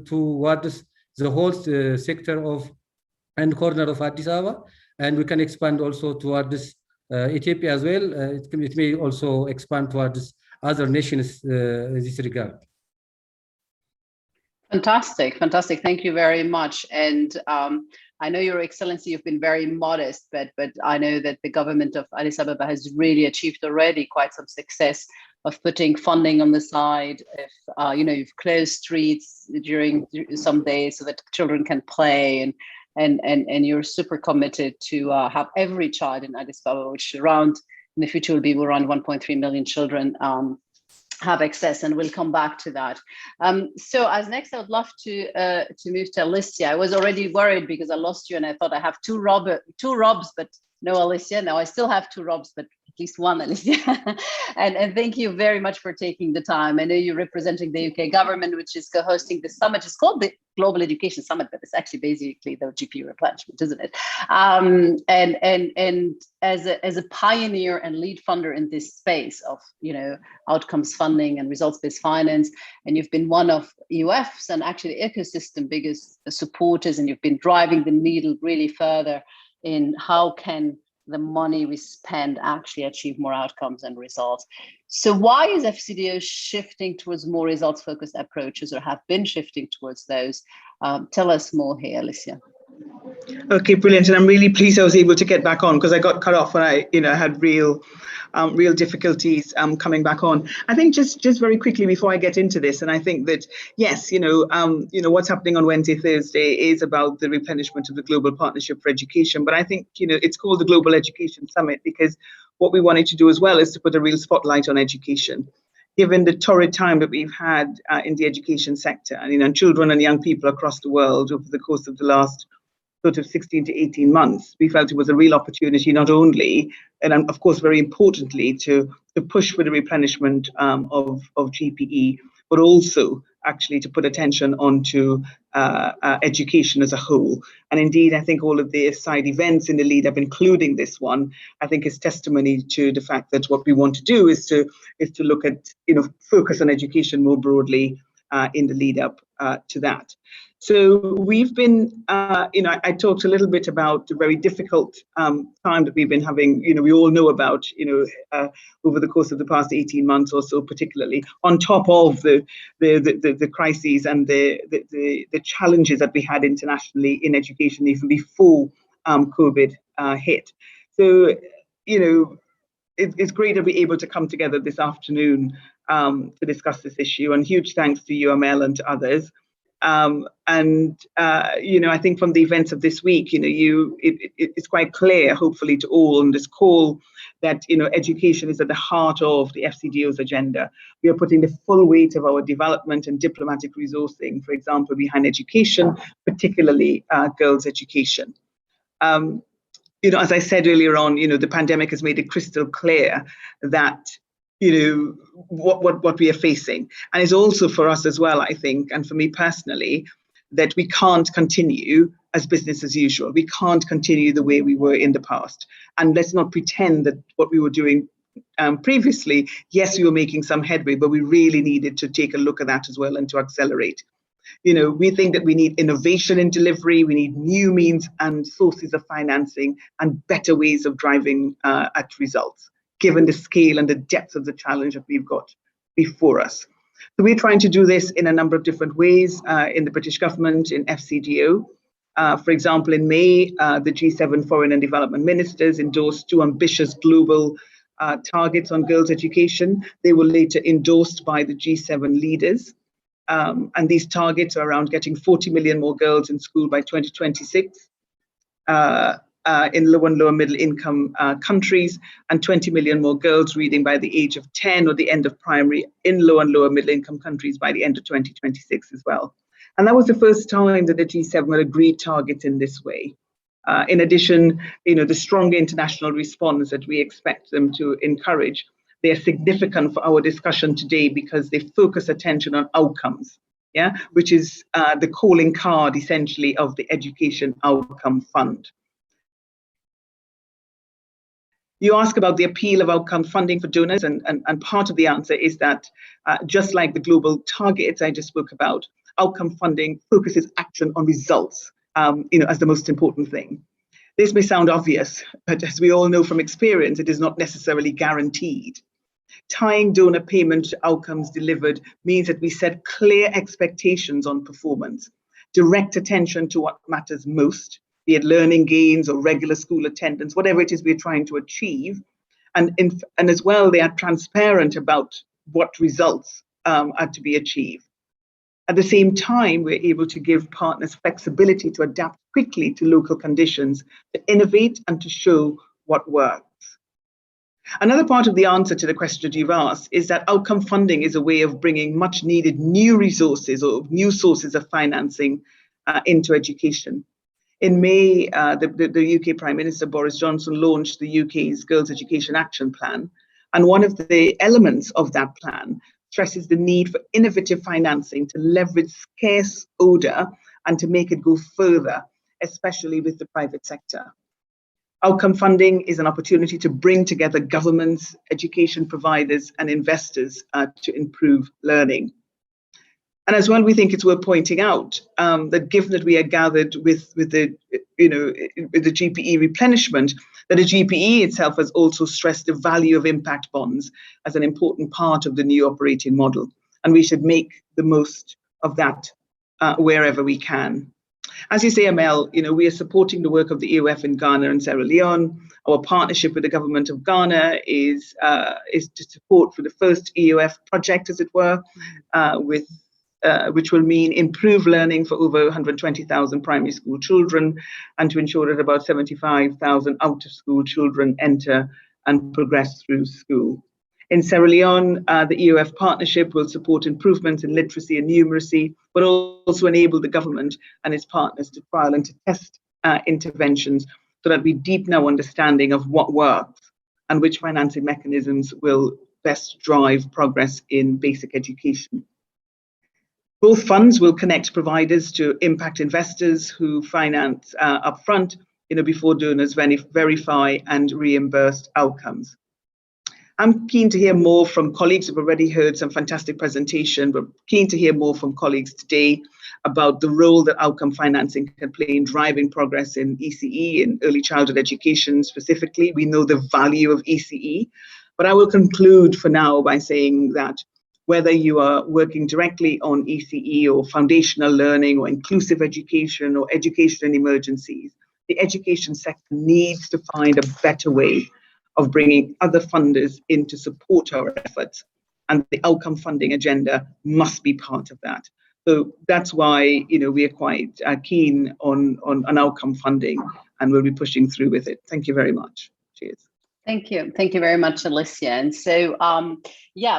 Speaker 6: towards the whole sector of and corner of Addis Ababa, and we can expand also towards Ethiopia as well. It may also expand towards other nations in this regard.
Speaker 1: Fantastic. Thank you very much. And I know, Your Excellency, you've been very modest, but I know that the government of Addis Ababa has really achieved already quite some success of putting funding on the side. If you've closed streets during some days so that children can play, and you're super committed to have every child in Addis Ababa, which in the future will be around 1.3 million children, have access, and we'll come back to that. So as next, I would love to move to Alicia. I was already worried because I lost you, and I thought I have two Robs, but no Alicia. Now I still have two Robs, but at least one Alicia. and thank you very much for taking the time. I know you're representing the UK government, which is co-hosting the summit. It's called the Global Education Summit, but it's actually basically the GP replenishment, isn't it? And as a pioneer and lead funder in this space of outcomes funding and results-based finance, and you've been one of EOF's and actually the ecosystem biggest supporters, and you've been driving the needle really further in how can the money we spend actually achieve more outcomes and results. So why is FCDO shifting towards more results-focused approaches, or have been shifting towards those? Tell us more here, Alicia.
Speaker 7: Okay, brilliant. And I'm really pleased I was able to get back on, because I got cut off when I had real difficulties coming back on. I think just very quickly before I get into this, and I think that, yes, what's happening on Wednesday, Thursday is about the replenishment of the Global Partnership for Education. But I think, it's called the Global Education Summit because what we wanted to do as well is to put a real spotlight on education. Given the torrid time that we've had in the education sector, and children and young people across the world over the course of the last sort of 16 to 18 months, we felt it was a real opportunity not only, and of course very importantly, to push for the replenishment of GPE, but also actually to put attention onto education as a whole. And indeed, I think all of the side events in the lead up, including this one, I think is testimony to the fact that what we want to do is to look at, focus on education more broadly in the lead up to that. So we've been, I talked a little bit about the very difficult time that we've been having, we all know about, over the course of the past 18 months or so, particularly on top of the crises and the challenges that we had internationally in education even before COVID hit. So, it's great to be able to come together this afternoon to discuss this issue, and huge thanks to you, Amel, and to others. I think from the events of this week, it's quite clear, hopefully to all on this call, that education is at the heart of the FCDO's agenda. We are putting the full weight of our development and diplomatic resourcing, for example, behind education, particularly girls' education. As I said earlier on, the pandemic has made it crystal clear that what we are facing. And it's also for us as well, I think, and for me personally, that we can't continue as business as usual. We can't continue the way we were in the past. And let's not pretend that what we were doing previously, yes, we were making some headway, but we really needed to take a look at that as well and to accelerate. We think that we need innovation in delivery, we need new means and sources of financing and better ways of driving at results, given the scale and the depth of the challenge that we've got before us. So we're trying to do this in a number of different ways in the British government, in FCDO. For example, in May, the G7 Foreign and Development Ministers endorsed 2 ambitious global targets on girls' education. They were later endorsed by the G7 leaders. And these targets are around getting 40 million more girls in school by 2026. In low and lower middle income countries, and 20 million more girls reading by the age of 10 or the end of primary in low and lower middle income countries by the end of 2026 as well. And that was the first time that the G7 had agreed targets in this way. In addition, the strong international response that we expect them to encourage, they are significant for our discussion today because they focus attention on outcomes, which is the calling card essentially of the Education Outcome Fund. You ask about the appeal of outcome funding for donors, and part of the answer is that just like the global targets I just spoke about, outcome funding focuses action on results, as the most important thing. This may sound obvious, but as we all know from experience, it is not necessarily guaranteed. Tying donor payment to outcomes delivered means that we set clear expectations on performance, direct attention to what matters most, be it learning gains or regular school attendance, whatever it is we're trying to achieve. And as well, they are transparent about what results are to be achieved. At the same time, we're able to give partners flexibility to adapt quickly to local conditions, to innovate and to show what works. Another part of the answer to the question that you've asked is that outcome funding is a way of bringing much needed new resources or new sources of financing into education. In May, the UK Prime Minister Boris Johnson launched the UK's Girls' Education Action Plan. And one of the elements of that plan stresses the need for innovative financing to leverage scarce ODA and to make it go further, especially with the private sector. Outcome funding is an opportunity to bring together governments, education providers, and investors to improve learning. And as well, we think it's worth pointing out that given that we are gathered with the GPE replenishment, that the GPE itself has also stressed the value of impact bonds as an important part of the new operating model, and we should make the most of that wherever we can. As you say, Amel, we are supporting the work of the EOF in Ghana and Sierra Leone. Our partnership with the government of Ghana is to support for the first EOF project, as it were, which will mean improved learning for over 120,000 primary school children, and to ensure that about 75,000 out-of-school children enter and progress through school. In Sierra Leone, the EOF partnership will support improvements in literacy and numeracy, but also enable the government and its partners to trial and to test interventions so that we deepen our understanding of what works and which financing mechanisms will best drive progress in basic education. Both funds will connect providers to impact investors who finance upfront, before donors verify and reimburse outcomes. I'm keen to hear more from colleagues. We've already heard some fantastic presentation, but keen to hear more from colleagues today about the role that outcome financing can play in driving progress in ECE, in early childhood education specifically. We know the value of ECE, but I will conclude for now by saying that whether you are working directly on ECE or foundational learning or inclusive education or education in emergencies, the education sector needs to find a better way of bringing other funders in to support our efforts, and the outcome funding agenda must be part of that. So that's why we are quite keen on outcome funding, and we'll be pushing through with it. Thank you very much. Cheers.
Speaker 1: Thank you. Thank you very much, Alicia. And so,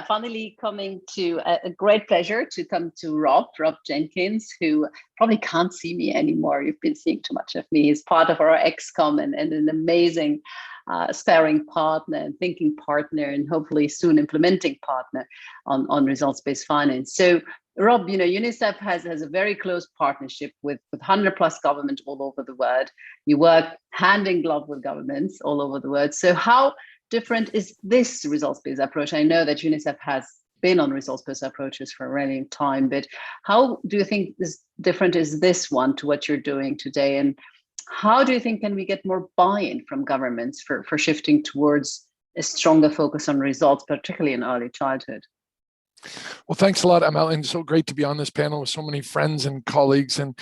Speaker 1: finally coming to a great pleasure to come to Rob Jenkins, who probably can't see me anymore. You've been seeing too much of me. He's part of our ExCom and an amazing sparring partner and thinking partner, and hopefully soon implementing partner on results-based finance. So Rob, UNICEF has a very close partnership with 100 plus governments all over the world. You work hand in glove with governments all over the world. So how different is this results-based approach? I know that UNICEF has been on results-based approaches for a really long time, but how do you think different is this one to what you're doing today? And how do you think can we get more buy-in from governments for shifting towards a stronger focus on results, particularly in early childhood?
Speaker 8: Well, thanks a lot, Amel, and so great to be on this panel with so many friends and colleagues, and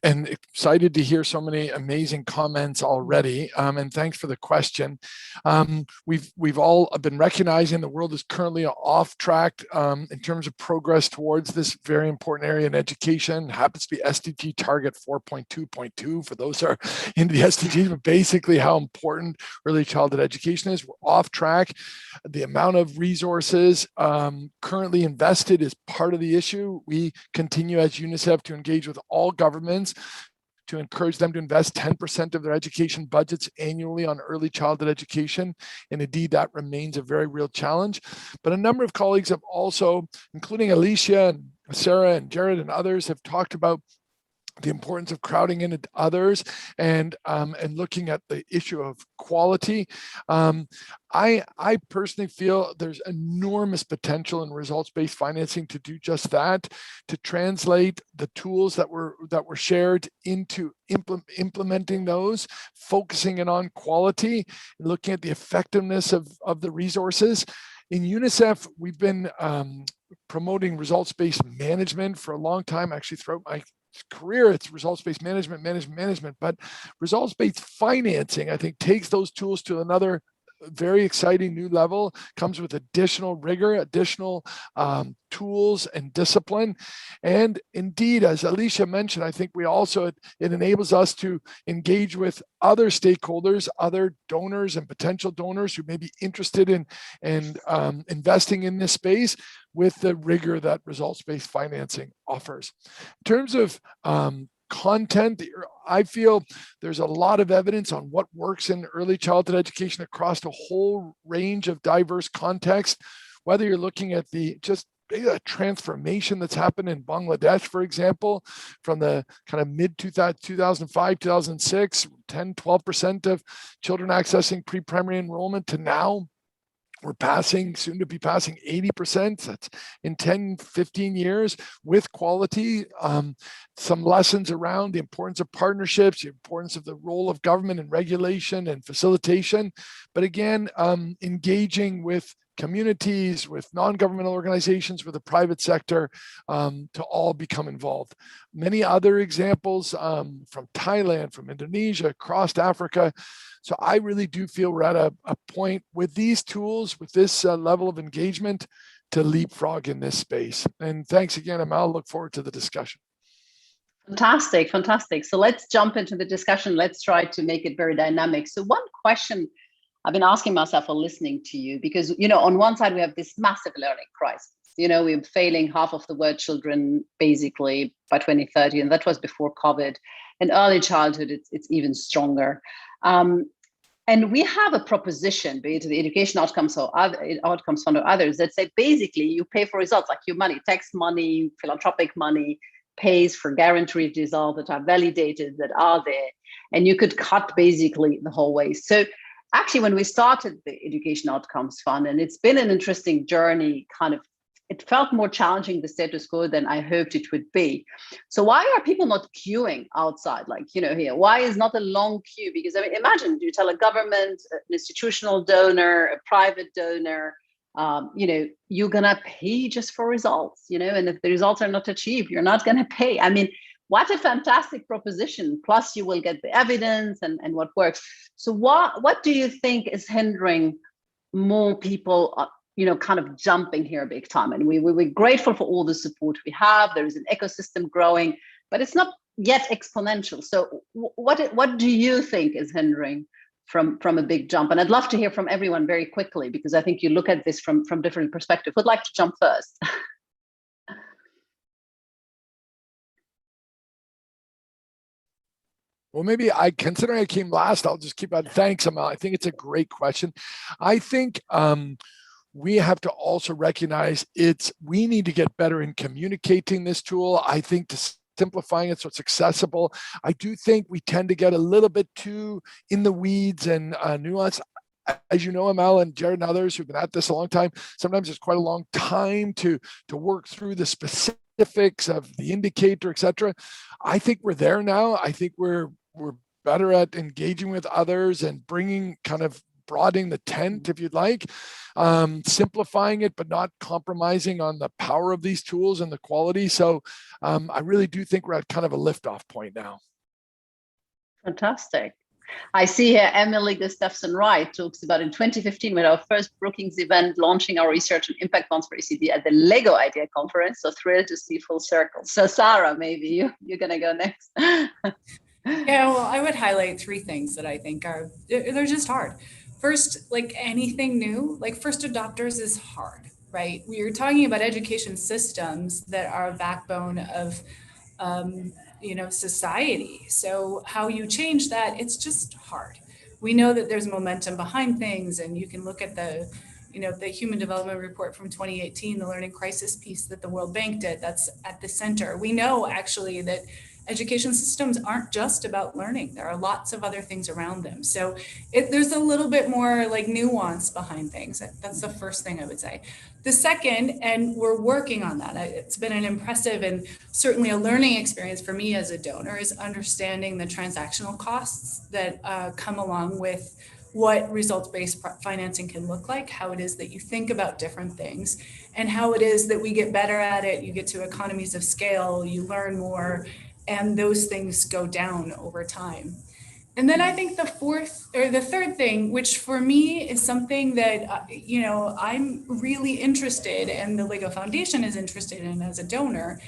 Speaker 8: excited to hear so many amazing comments already. And thanks for the question. We've all been recognizing the world is currently off track in terms of progress towards this very important area in education. It happens to be SDG target 4.2.2 for those who are into the SDGs, but basically how important early childhood education is. We're off track. The amount of resources currently invested is part of the issue. We continue as UNICEF to engage with all governments to encourage them to invest 10% of their education budgets annually on early childhood education. And indeed, that remains a very real challenge. But a number of colleagues have also, including Alicia and Sarah and Jared and others, have talked about the importance of crowding in others and looking at the issue of quality. I personally feel there's enormous potential in results-based financing to do just that, to translate the tools that were shared into implementing those, focusing in on quality, and looking at the effectiveness of the resources. In UNICEF, we've been promoting results-based management for a long time, actually throughout my career. It's results-based management, but results-based financing, I think, takes those tools to another very exciting new level, comes with additional rigor, additional tools and discipline. And indeed, as Alicia mentioned, I think it enables us to engage with other stakeholders, other donors and potential donors who may be interested in investing in this space with the rigor that results-based financing offers. In terms of content, I feel there's a lot of evidence on what works in early childhood education across a whole range of diverse contexts, whether you're looking at the transformation that's happened in Bangladesh, for example, from the kind of mid 2005, 2006, 10, 12% of children accessing pre-primary enrollment to now We're passing, soon to be passing 80%. That's in 10, 15 years with quality. Some lessons around the importance of partnerships, the importance of the role of government and regulation and facilitation. But again, engaging with communities, with non-governmental organizations, with the private sector, to all become involved. Many other examples from Thailand, from Indonesia, across Africa. So I really do feel we're at a point with these tools, with this level of engagement, to leapfrog in this space. And thanks again, Amal. Look forward to the discussion.
Speaker 1: Fantastic, fantastic. So let's jump into the discussion. Let's try to make it very dynamic. So one question I've been asking myself while listening to you, because, on one side, we have this massive learning crisis. We're failing half of the world children basically by 2030, and that was before COVID. In early childhood, it's even stronger. And we have a proposition, be it the Education Outcomes or Outcomes Fund or others, that say basically you pay for results, like your money, tax money, philanthropic money, pays for guaranteed results that are validated, that are there, and you could cut basically the whole way. So actually, when we started the Education Outcomes Fund, and it's been an interesting journey, it felt more challenging, the status quo, than I hoped it would be. So why are people not queuing outside, here? Why is not a long queue? Because imagine you tell a government, an institutional donor, a private donor, you're gonna pay just for results, and if the results are not achieved, you're not gonna pay. What a fantastic proposition. Plus you will get the evidence and what works. So what do you think is hindering more people jumping here big time? And we're grateful for all the support we have. There is an ecosystem growing, but it's not yet exponential. So what do you think is hindering from a big jump? And I'd love to hear from everyone very quickly, because I think you look at this from different perspectives. Who'd like to jump first?
Speaker 8: Well, maybe considering I came last, I'll just keep on. Thanks, Amal. I think it's a great question. I think we have to also recognize we need to get better in communicating this tool. I think to simplifying it so it's accessible. I do think we tend to get a little bit too in the weeds and nuance. As you know, Amal and Jared and others who've been at this a long time, sometimes it's quite a long time to work through the specifics of the indicator, et cetera. I think we're there now. I think we're better at engaging with others and broadening the tent, if you'd like, simplifying it, but not compromising on the power of these tools and the quality. So I really do think we're at kind of a liftoff point now.
Speaker 1: Fantastic. I see here Emily Gustafson-Wright talks about in 2015 with our first Brookings event, launching our research and impact bonds for ECD at the Lego Idea Conference. So thrilled to see full circle. So Sarah, maybe you're going to go next.
Speaker 5: Yeah, well, I would highlight three things that I think they're just hard. First, like anything new, like first adopters is hard, right? We are talking about education systems that are a backbone of society. So how you change that, it's just hard. We know that there's momentum behind things, and you can look at the Human Development Report from 2018, the learning crisis piece that the World Bank did, that's at the center. We know actually that education systems aren't just about learning. There are lots of other things around them. So there's a little bit more like nuance behind things. That's the first thing I would say. The second, and we're working on that, it's been an impressive and certainly a learning experience for me as a donor, is understanding the transactional costs that come along with what results-based financing can look like, how it is that you think about different things, and how it is that we get better at it. You get to economies of scale, you learn more, and those things go down over time. And then I think the third thing, which for me is something that, I'm really interested and the LEGO Foundation is interested in as a donor,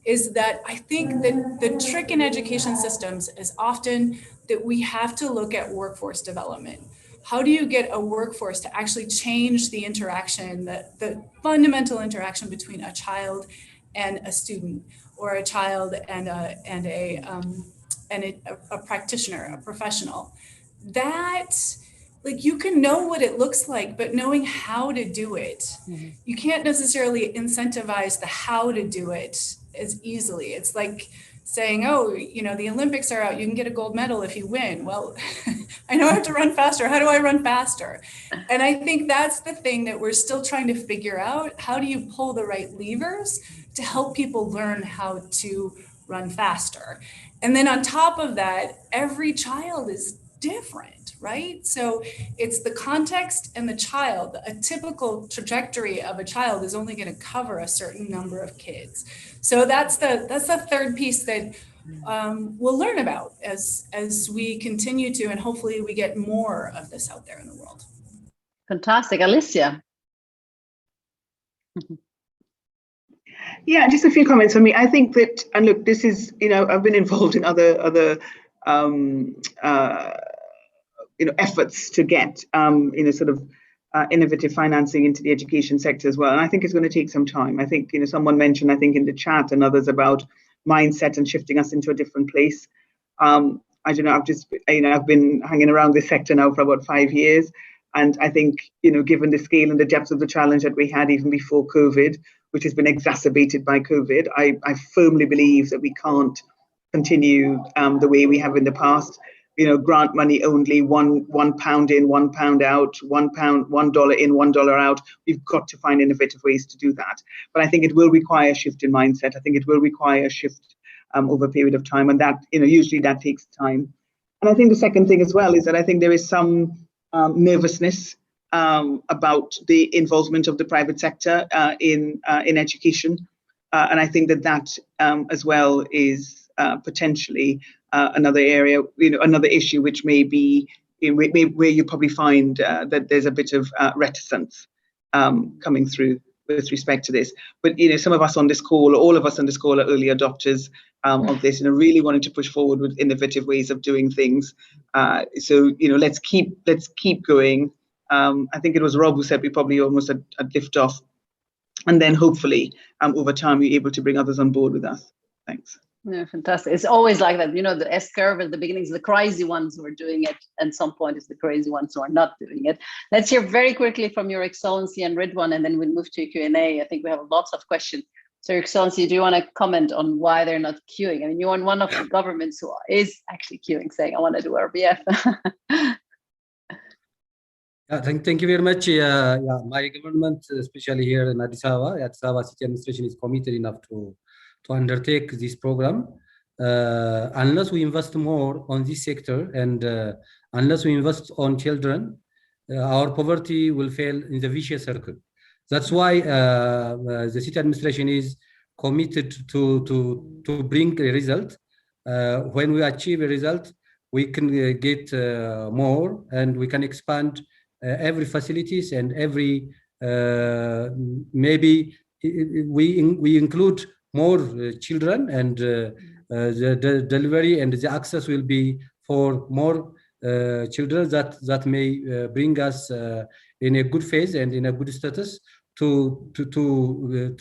Speaker 5: is that I think that the trick in education systems is often that we have to look at workforce development. How do you get a workforce to actually change the interaction, the fundamental interaction between a child and a student, or a child and a practitioner, a professional? That, like, you can know what it looks like, but knowing how to do it, you can't necessarily incentivize the how to do it as easily. It's like saying, oh, you know, the Olympics are out, you can get a gold medal if you win. Well, I know I have to run faster. How do I run faster? And I think that's the thing that we're still trying to figure out. How do you pull the right levers to help people learn how to run faster? And then on top of that, every child is different, right? So it's the context and the child. A typical trajectory of a child is only going to cover a certain number of kids. So that's the third piece that we'll learn about as we continue to, and hopefully we get more of this out there in the world.
Speaker 1: Fantastic. Alicia.
Speaker 7: Yeah, just a few comments from me. I think that, and look, this is, you know, I've been involved in other efforts to get, sort of innovative financing into the education sector as well. And I think it's going to take some time. I think, you know, someone mentioned, I think in the chat and others, about mindset and shifting us into a different place. I don't know, I've been hanging around this sector now for about 5 years. And I think, you know, given the scale and the depth of the challenge that we had even before COVID, which has been exacerbated by COVID, I firmly believe that we can't continue the way we have in the past. You know, grant money only, one pound in, £1 out, $1 in, $1 out. We've got to find innovative ways to do that. But I think it will require a shift in mindset. I think it will require a shift over a period of time, and that, you know, usually that takes time. And I think the second thing as well is that I think there is some nervousness about the involvement of the private sector in education, and I think that as well is potentially another area, you know, another issue which may be where you probably find that there's a bit of reticence coming through with respect to this. But, you know, some of us on this call, all of us on this call, are early adopters of this, and are really wanting to push forward with innovative ways of doing things. So, you know, let's keep going. I think it was Rob who said we probably almost had lift off, and then hopefully over time we're able to bring others on board with us. Thanks.
Speaker 1: Yeah, fantastic. It's always like that, you know, the S-curve at the beginning is the crazy ones who are doing it, and some point is the crazy ones who are not doing it. Let's hear very quickly from Your Excellency and Ridwan, and then we'll move to Q&A. I think we have lots of questions. So, Your Excellency, do you want to comment on why they're not queuing? I mean, you're one of the governments who is actually queuing, saying, I want to do RBF.
Speaker 6: Thank you very much. My government, especially here in Addis Ababa City Administration is committed enough to undertake this program. Unless we invest more on this sector, and unless we invest on children, our poverty will fail in the vicious circle. That's why the city administration is committed to bring a result. When we achieve a result, we can get more, and we can expand every facilities, and every maybe we include more children, and the delivery and the access will be for more children that may bring us in a good phase and in a good status to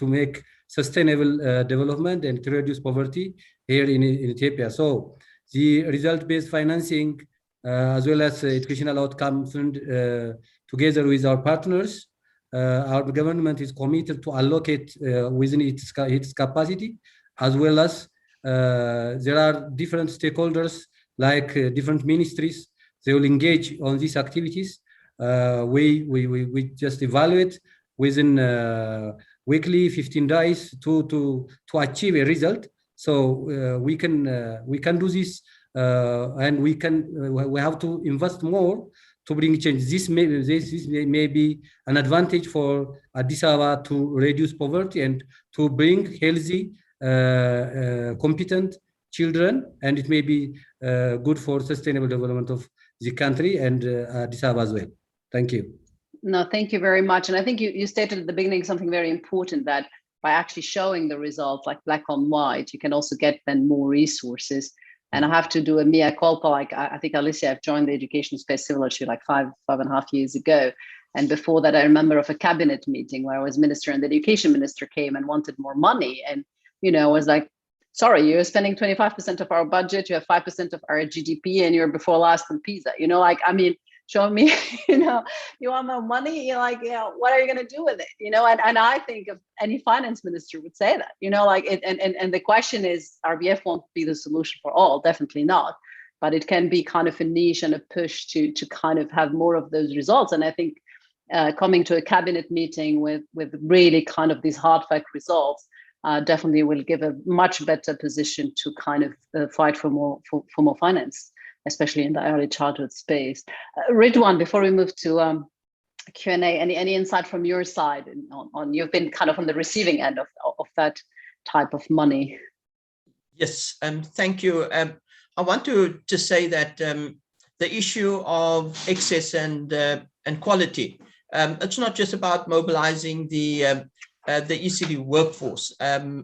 Speaker 6: make sustainable development and to reduce poverty here in Ethiopia. So the result-based financing as well as educational outcome fund, together with our partners, our government is committed to allocate within its capacity, as well as there are different stakeholders like different ministries. They will engage on these activities. We just evaluate within weekly 15 days to achieve a result. So we can do this, and we have to invest more to bring change. This may be an advantage for Addis Ababa to reduce poverty and to bring healthy, competent children, and it may be good for sustainable development of the country and Addis Ababa as well. Thank you.
Speaker 1: No, thank you very much. And I think you stated at the beginning something very important, that by actually showing the results like black on white, you can also get then more resources. And I have to do a mea culpa. Like I think Alicia, I've joined the education space similarly like five and a half years ago. And before that, I remember of a cabinet meeting where I was minister, and the education minister came and wanted more money. And, you know, I was like, sorry, you're spending 25% of our budget, you have 5% of our GDP, and you're before last in PISA. You know, like, I mean, show me, you want more money? You're like, what are you going to do with it? And I think of any finance minister would say that, and the question is, RBF won't be the solution for all, definitely not. But it can be kind of a niche and a push to kind of have more of those results. And I think coming to a cabinet meeting with really kind of these hard fact results definitely will give a much better position to kind of fight for more finance, especially in the early childhood space. Ridwan, before we move to Q&A, any insight from your side on you've been kind of on the receiving end of that type of money?
Speaker 4: Yes, thank you. I want to just say that the issue of access and quality, it's not just about mobilizing the ECD workforce. We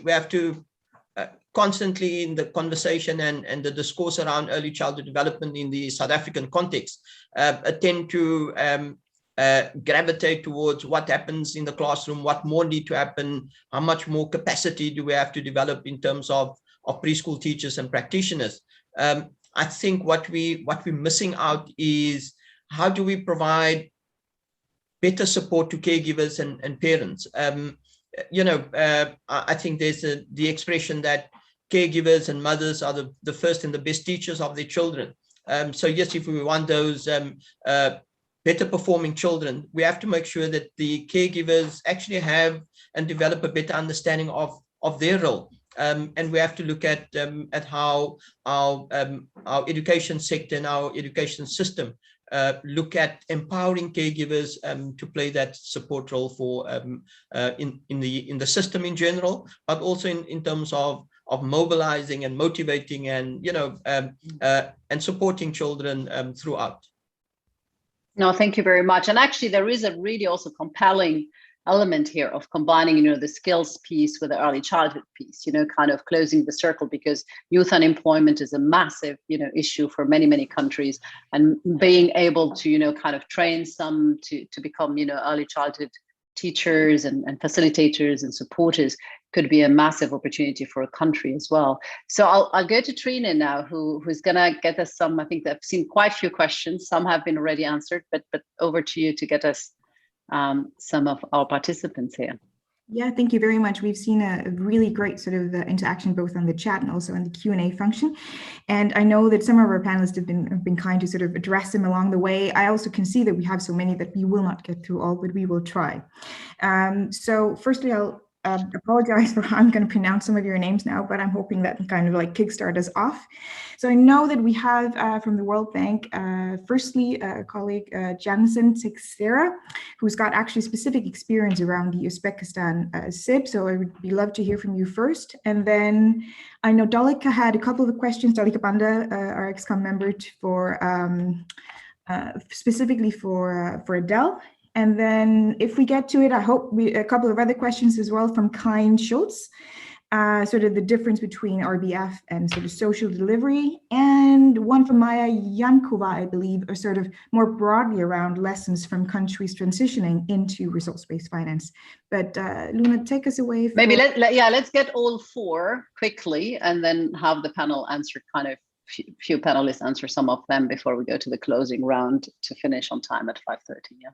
Speaker 4: have to constantly in the conversation and the discourse around early childhood development in the South African context tend to gravitate towards what happens in the classroom, what more need to happen, how much more capacity do we have to develop in terms of preschool teachers and practitioners. I think what we're missing out is how do we provide better support to caregivers and parents. I think there's the expression that caregivers and mothers are the first and the best teachers of their children. So yes, if we want those better performing children, we have to make sure that the caregivers actually have and develop a better understanding of their role. And we have to look at how our education sector and our education system look at empowering caregivers to play that support role for in the system in general, but also in terms of mobilizing and motivating and and supporting children throughout.
Speaker 1: No, thank you very much. And actually, there is a really also compelling element here of combining, the skills piece with the early childhood piece, kind of closing the circle, because youth unemployment is a massive, issue for many, many countries, and being able to, kind of train some to become, early childhood teachers and facilitators and supporters could be a massive opportunity for a country as well. So I'll go to Trina now, who's gonna get us some. I think I've seen quite a few questions. Some have been already answered, but over to you to get us some of our participants here.
Speaker 9: Yeah, thank you very much. We've seen a really great sort of interaction both on the chat and also on the Q&A function. And I know that some of our panelists have been kind to sort of address them along the way. I also can see that we have so many that we will not get through all, but we will try. So firstly, I'll apologize for how I'm going to pronounce some of your names now, but I'm hoping that kind of like kickstart us off. So I know that we have from the World Bank, firstly, a colleague, Jansen Teixeira, who's got actually specific experience around the Uzbekistan SIB. So I would be love to hear from you first. And then I know Dalika had a couple of questions, Dalika Banda, our ex-com member for specifically for Adele. And then if we get to it, I hope a couple of other questions as well from Kain Schultz, sort of the difference between RBF and sort of social delivery, and one from Maya Yankova, I believe, or sort of more broadly around lessons from countries transitioning into results-based finance. But Luna, take us away.
Speaker 1: Maybe let's get all four quickly and then have the panel answer, kind of few panelists answer some of them before we go to the closing round to finish on time at 5:30. Yeah.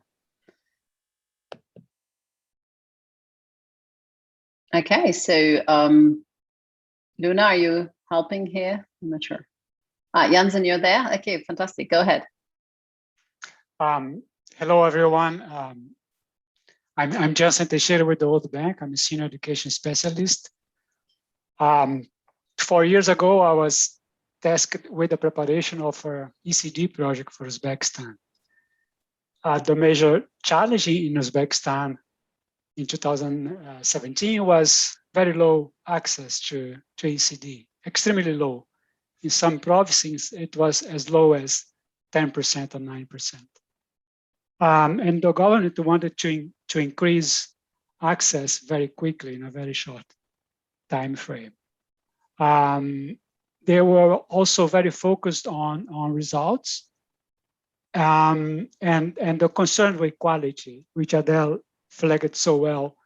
Speaker 1: Okay, so Luna, are you helping here? I'm not sure. Jansen, you're there? Okay, fantastic. Go ahead.
Speaker 10: Hello, everyone. I'm Jansen Teixeira with the World Bank. I'm a senior education specialist. 4 years ago, I was tasked with the preparation of an ECD project for Uzbekistan. The major challenge in Uzbekistan in 2017 was very low access to ECD, extremely low. In some provinces, it was as low as 10% or 9%. And the government wanted to increase access very quickly in a very short time frame. They were also very focused on results and the concern with quality, which Adele flagged so well,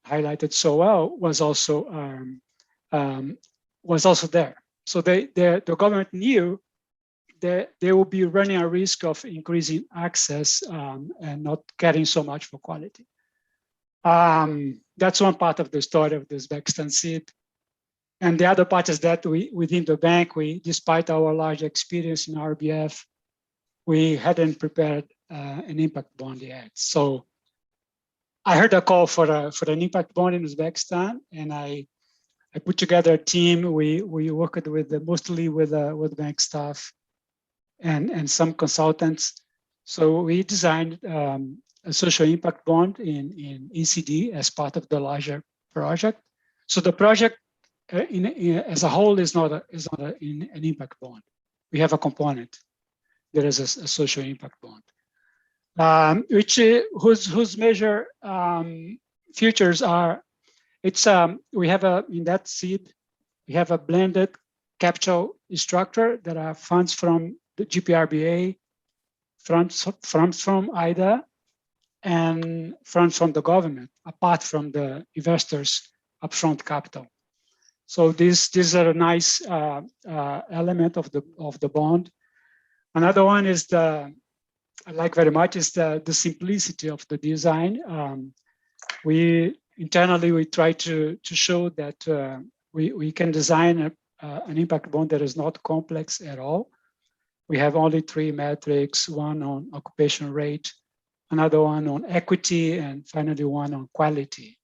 Speaker 10: highlighted so well, was also there. So the government knew they will be running a risk of increasing access and not getting so much for quality. That's one part of the story of the Uzbekistan seed. And the other part is that within the bank, despite our large experience in RBF, we hadn't prepared an impact bond yet. So I heard a call for an impact bond in Uzbekistan, and I put together a team. We worked mostly with bank staff and some consultants. So we designed a social impact bond in ECD as part of the larger project. So the project as a whole is not an impact bond. We have a component. There is a social impact bond, whose major features are, we have in that seed, we have a blended capital structure that are funds from the GPRBA, funds from IDA, and funds from the government, apart from the investors' upfront capital. So these are a nice element of the bond. Another one is I like very much is the simplicity of the design. Internally we try to show that we can design an impact bond that is not complex at all. We have only 3 metrics: one on occupation rate, another one on equity, and finally one on quality.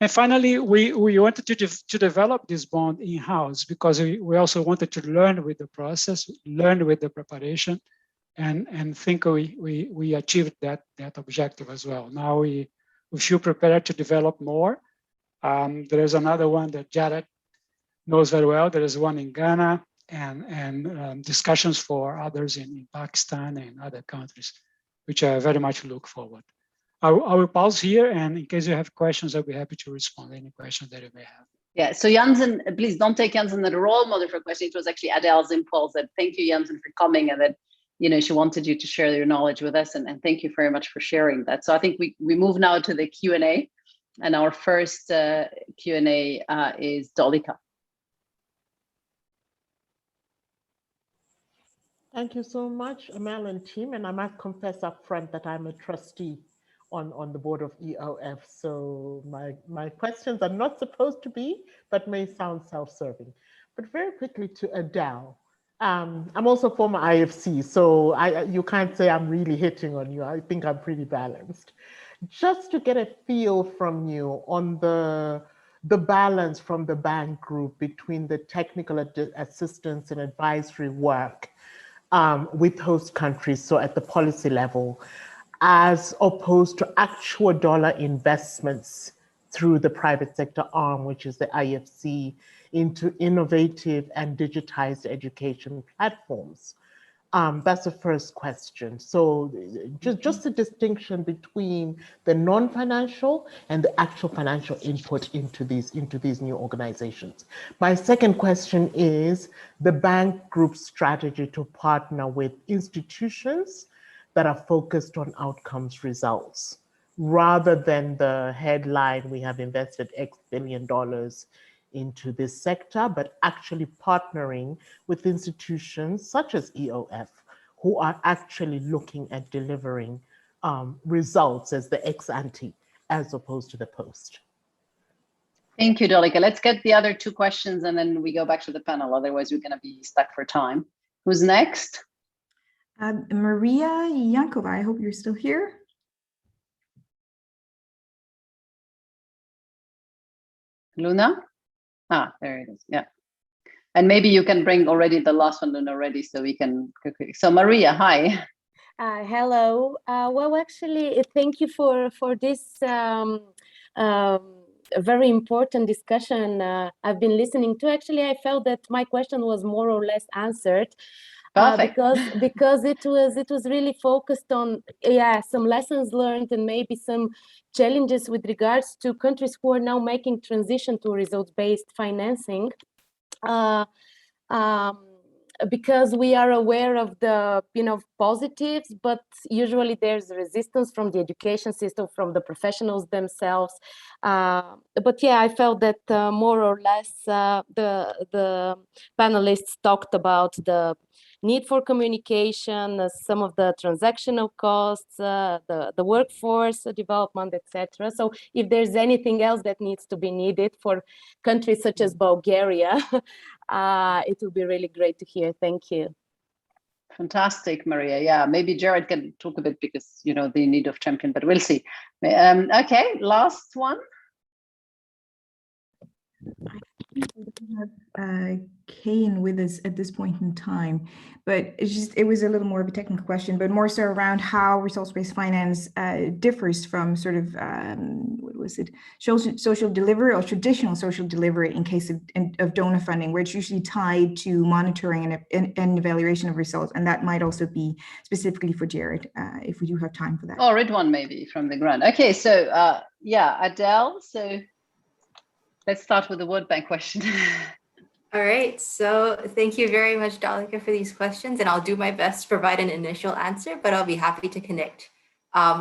Speaker 10: And finally, we wanted to develop this bond in-house because we also wanted to learn with the process, learn with the preparation, and think we achieved that objective as well. Now we feel prepared to develop more. There is another one that Jared knows very well. There is one in Ghana, and discussions for others in Pakistan and other countries, which I very much look forward. I will pause here, and in case you have questions, I'll be happy to respond to any questions that you may have.
Speaker 1: Yeah, so Janssen, please don't take Janssen as a role model for question. It was actually Adele's impulse that thank you, Janssen, for coming, and that she wanted you to share your knowledge with us, and thank you very much for sharing that. So I think we move now to the Q&A, and our first Q&A is Dolika.
Speaker 11: Thank you so much, Amel and team, and I must confess up front that I'm a trustee on the board of EOF. So my questions are not supposed to be, but may sound self-serving. But very quickly to Adele. I'm also former IFC, so you can't say I'm really hitting on you. I think I'm pretty balanced. Just to get a feel from you on the balance from the bank group between the technical assistance and advisory work with host countries, so at the policy level, as opposed to actual dollar investments through the private sector arm, which is the IFC, into innovative and digitized education platforms. That's the first question. So just a distinction between the non-financial and the actual financial input into these new organizations. My second question is the bank group strategy to partner with institutions that are focused on outcomes results, rather than the headline, we have invested X billion dollars into this sector, but actually partnering with institutions such as EOF, who are actually looking at delivering results as the ex ante, as opposed to the post.
Speaker 1: Thank you, Dolika. Let's get the other 2 questions and then we go back to the panel. Otherwise, we're going to be stuck for time. Who's next?
Speaker 9: Maria Yankova, I hope you're still here.
Speaker 1: Luna? There it is. Yeah. And maybe you can bring already the last one in already so we can quickly. So Maria, hi.
Speaker 12: Hello. Well, actually, thank you for this very important discussion I've been listening to. Actually, I felt that my question was more or less answered. Because it was really focused on some lessons learned and maybe some challenges with regards to countries who are now making transition to results-based financing, because we are aware of the positives, but usually there's resistance from the education system, from the professionals themselves. But yeah, I felt that more or less the panelists talked about the need for communication, some of the transactional costs, the workforce development, etc. So if there's anything else that needs to be needed for countries such as Bulgaria, it will be really great to hear. Thank you.
Speaker 1: Fantastic, Maria. Yeah, maybe Jared can talk a bit because, you know, the need of champion, but we'll see. Okay, last one.
Speaker 9: Have Kane with us at this point in time, but it was a little more of a technical question, but more so around how results-based finance differs from sort of what was it, social delivery or traditional social delivery in case of donor funding, where it's usually tied to monitoring and evaluation of results, and that might also be specifically for Jared if we do have time for that.
Speaker 1: Oh, Ridwan maybe from the grant. Okay, so yeah, Adele. So let's start with the World Bank question.
Speaker 2: All right, so thank you very much, Dalika, for these questions, and I'll do my best to provide an initial answer, but I'll be happy to connect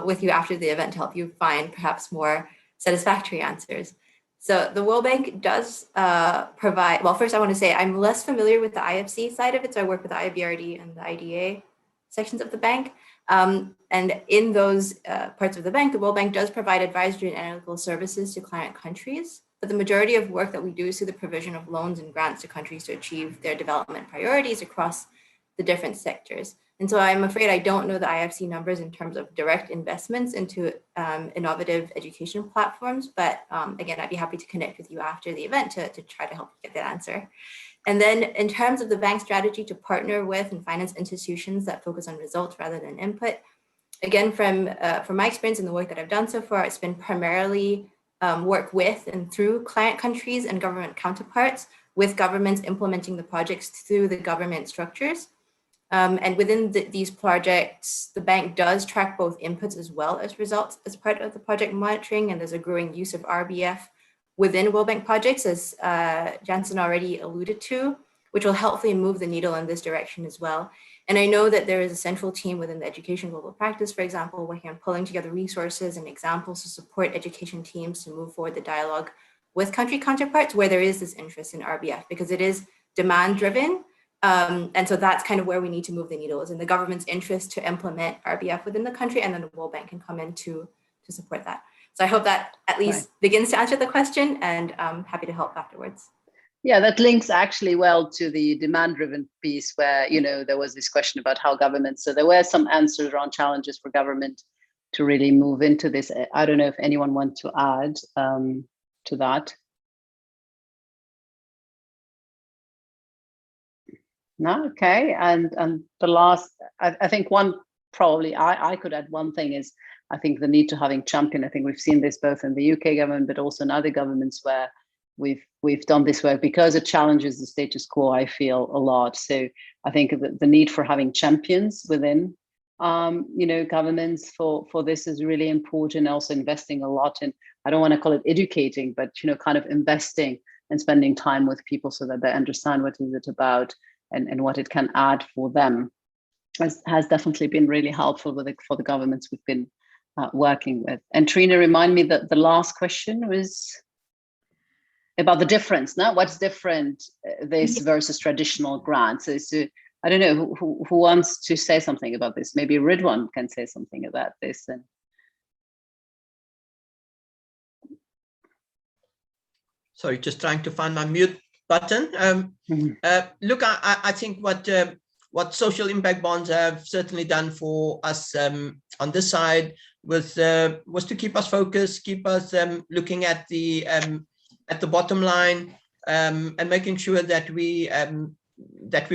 Speaker 2: with you after the event to help you find perhaps more satisfactory answers. So the World Bank does provide, well, first I want to say I'm less familiar with the IFC side of it, so I work with the IBRD and the IDA sections of the bank. And in those parts of the bank, the World Bank does provide advisory and analytical services to client countries. But the majority of work that we do is through the provision of loans and grants to countries to achieve their development priorities across the different sectors. And so I'm afraid I don't know the IFC numbers in terms of direct investments into innovative education platforms. But again, I'd be happy to connect with you after the event to try to help you get that answer. And then in terms of the bank's strategy to partner with and finance institutions that focus on results rather than input, again, from my experience in the work that I've done so far, it's been primarily work with and through client countries and government counterparts, with governments implementing the projects through the government structures. And within these projects, the bank does track both inputs as well as results as part of the project monitoring, and there's a growing use of RBF within World Bank projects, as Jansen already alluded to, which will helpfully move the needle in this direction as well. And I know that there is a central team within the education global practice, for example, working on pulling together resources and examples to support education teams to move forward the dialogue with country counterparts where there is this interest in RBF, because it is demand driven. And so that's kind of where we need to move the needle, is in the government's interest to implement RBF within the country, and then the World Bank can come in to support that. So I hope that at least begins to answer the question, and I'm happy to help afterwards.
Speaker 1: Yeah, that links actually well to the demand-driven piece where, you know, there was this question about how governments, so there were some answers around challenges for government to really move into this. I don't know if anyone wants to add to that. No, okay. And the last, I think one, probably I could add one thing is, I think the need to having champion. I think we've seen this both in the UK government, but also in other governments where we've done this work because it challenges the status quo, I feel, a lot. So I think the need for having champions within, you know, governments for this is really important. Also investing a lot in, I don't want to call it educating, but, you know, kind of investing and spending time with people so that they understand what is it about and what it can add for them has definitely been really helpful for the governments we've been working with. And Trina, remind me that the last question was about the difference. Now, what's different this versus traditional grants? So I don't know who wants to say something about this. Maybe Ridwan can say something about this. And
Speaker 4: sorry, just trying to find my mute button. Look, I think what social impact bonds have certainly done for us on this side was to keep us focused, keep us looking at the bottom line, and making sure that we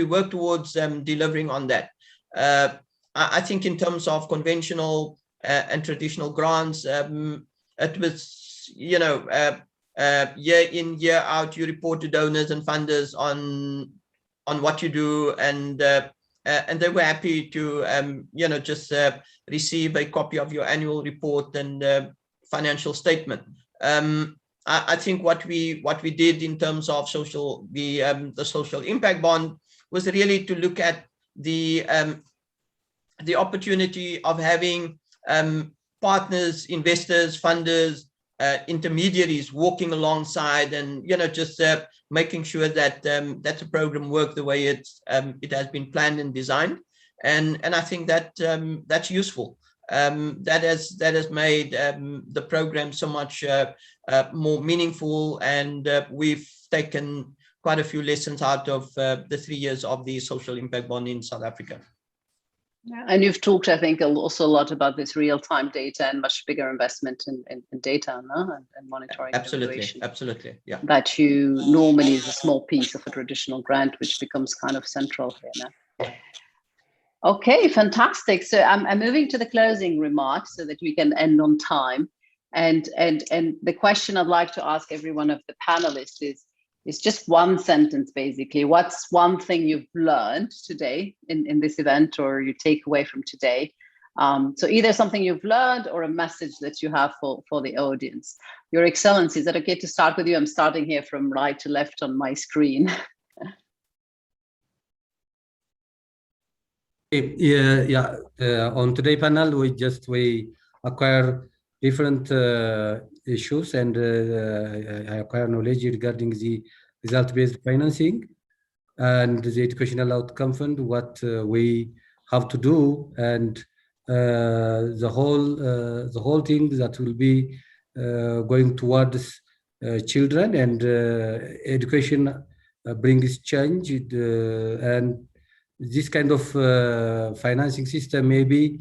Speaker 4: work towards delivering on that. I think in terms of conventional and traditional grants, it was, you know, year in, year out, you report to donors and funders on what you do, and they were happy to you know, just receive a copy of your annual report and financial statement. I think what we did in terms of the social impact bond was really to look at the opportunity of having partners, investors, funders intermediaries walking alongside, and just making sure that that the program worked the way it has been planned and designed, and I think that that's useful. That has made the program so much more meaningful, and we've taken quite a few lessons out of the 3 years of the social impact bond in South Africa.
Speaker 1: Yeah. And you've talked, I think, also a lot about this real-time data and much bigger investment in data, no? and monitoring.
Speaker 4: Absolutely, yeah.
Speaker 1: That you normally is a small piece of a traditional grant, which becomes kind of central here now. Okay, fantastic. So I'm moving to the closing remarks so that we can end on time. And the question I'd like to ask every one of the panelists is just one sentence, basically. What's one thing you've learned today in this event, or you take away from today? So either something you've learned or a message that you have for the audience. Your Excellency, is that okay to start with you? I'm starting here from right to left on my screen.
Speaker 6: Yeah. On today's panel, we acquire different issues, and I acquire knowledge regarding the result-based financing and the educational outcome fund, what we have to do, and the whole thing that will be going towards children, and education brings change, and this kind of financing system may be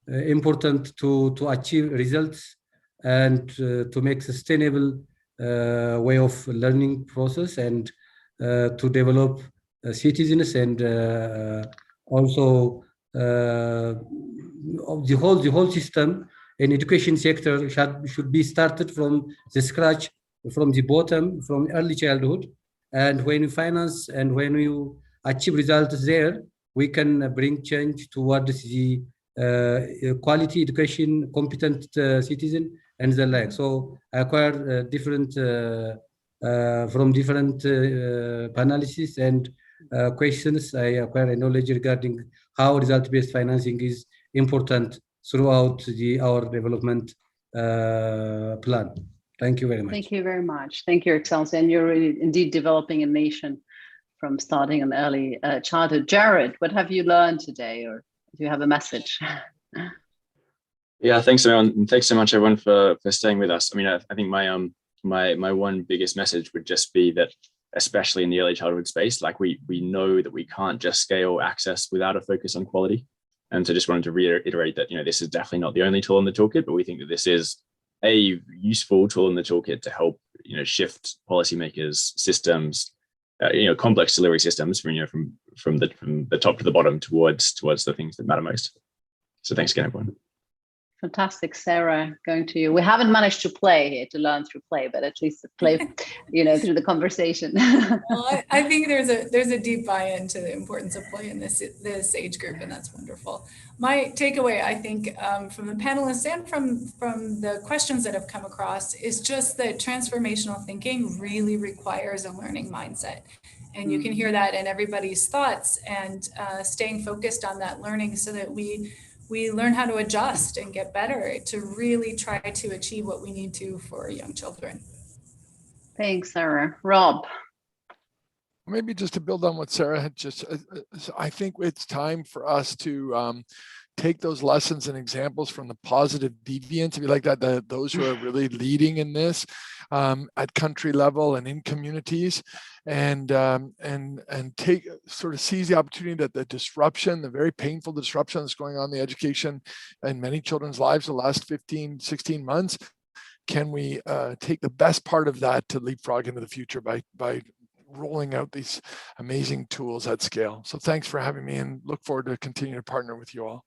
Speaker 6: important to achieve results and to make sustainable way of learning process, and to develop citizens, and also the whole system in education sector should be started from the scratch, from the bottom, from early childhood. And when you finance and when you achieve results there, we can bring change towards the quality education, competent citizen, and the like. So I acquire different from different panelists and questions. I acquire a knowledge regarding how result-based financing is important throughout our development plan. Thank you very much.
Speaker 1: Thank you very much. Thank you, Your Excellency. And you're really indeed developing a nation from starting an early childhood. Jared, what have you learned today, or do you have a message?
Speaker 3: Yeah, thanks everyone, and thanks so much everyone for staying with us. I mean, I think my one biggest message would just be that, especially in the early childhood space, like we know that we can't just scale access without a focus on quality. And so just wanted to reiterate that, this is definitely not the only tool in the toolkit, but we think that this is a useful tool in the toolkit to help, shift policymakers, systems, complex delivery systems from the top to the bottom towards the things that matter most. So thanks again, everyone.
Speaker 1: Fantastic. Sarah, going to you. We haven't managed to play here, to learn through play, but at least play, through the conversation.
Speaker 5: Well, I think there's a deep buy-in to the importance of play in this age group, and that's wonderful. My takeaway, I think, from the panelists and from the questions that have come across is just that transformational thinking really requires a learning mindset. And you can hear that in everybody's thoughts, and staying focused on that learning so that we learn how to adjust and get better to really try to achieve what we need to for young children.
Speaker 1: Thanks, Sarah. Rob.
Speaker 8: Maybe just to build on what Sarah had just, I think it's time for us to take those lessons and examples from the positive deviants, if you like that, those who are really leading in this at country level and in communities, and take seize the opportunity that the disruption, the very painful disruption that's going on in the education in many children's lives the last 15, 16 months, can we take the best part of that to leapfrog into the future by rolling out these amazing tools at scale. So thanks for having me, and look forward to continuing to partner with you all.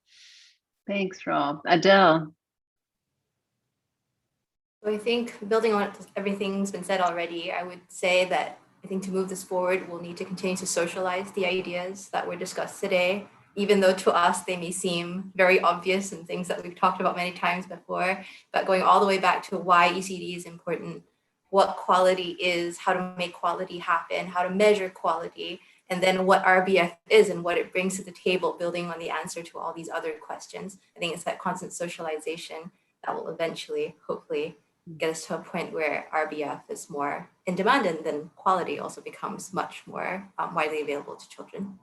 Speaker 1: Thanks, Rob. Adele.
Speaker 2: So I think, building on everything's been said already, I would say that I think to move this forward, we'll need to continue to socialize the ideas that were discussed today, even though to us they may seem very obvious and things that we've talked about many times before, but going all the way back to why ECD is important, what quality is, how to make quality happen, how to measure quality, and then what RBF is and what it brings to the table, building on the answer to all these other questions. I think it's that constant socialization that will eventually, hopefully, get us to a point where RBF is more in demand, and then quality also becomes much more widely available to children.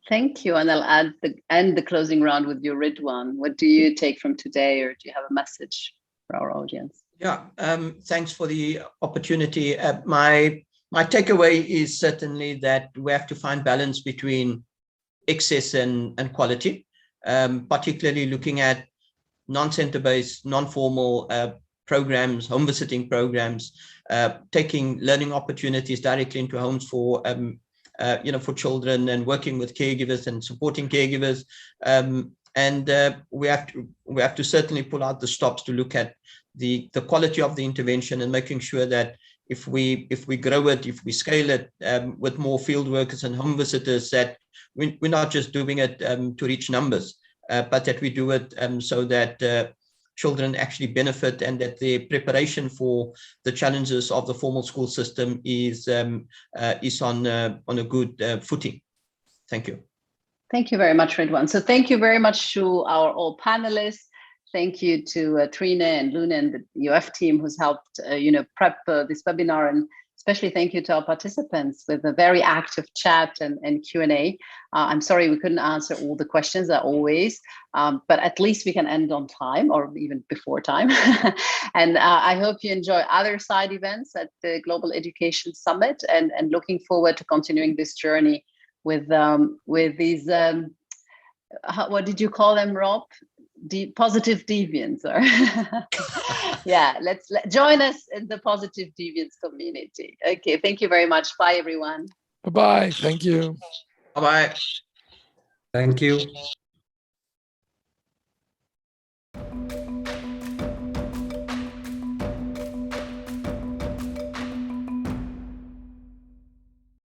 Speaker 1: Thank you. And I'll end the closing round with you, Ridwan. What do you take from today, or do you have a message for our audience?
Speaker 4: Yeah, thanks for the opportunity. My takeaway is certainly that we have to find balance between excess and quality, particularly looking at non-center-based, non-formal programs, home visiting programs, taking learning opportunities directly into homes for for children, and working with caregivers and supporting caregivers. And we have to certainly pull out the stops to look at the quality of the intervention, and making sure that if we grow it, if we scale it with more field workers and home visitors, that we're not just doing it to reach numbers, but that we do it so that children actually benefit, and that their preparation for the challenges of the formal school system is on a good footing. Thank you.
Speaker 1: Thank you very much, Ridwan. So thank you very much to our all panelists. Thank you to Trina and Luna and the EOF team who's helped prep this webinar, and especially thank you to our participants with a very active chat and Q&A. I'm sorry we couldn't answer all the questions as always, but at least we can end on time, or even before time. And I hope you enjoy other side events at the Global Education Summit, and looking forward to continuing this journey with these, what did you call them, Rob? Positive deviants, or yeah, join us in the positive deviants community. Okay, thank you very much. Bye, everyone.
Speaker 8: Bye-bye. Thank you.
Speaker 4: Bye-bye.
Speaker 6: Thank you.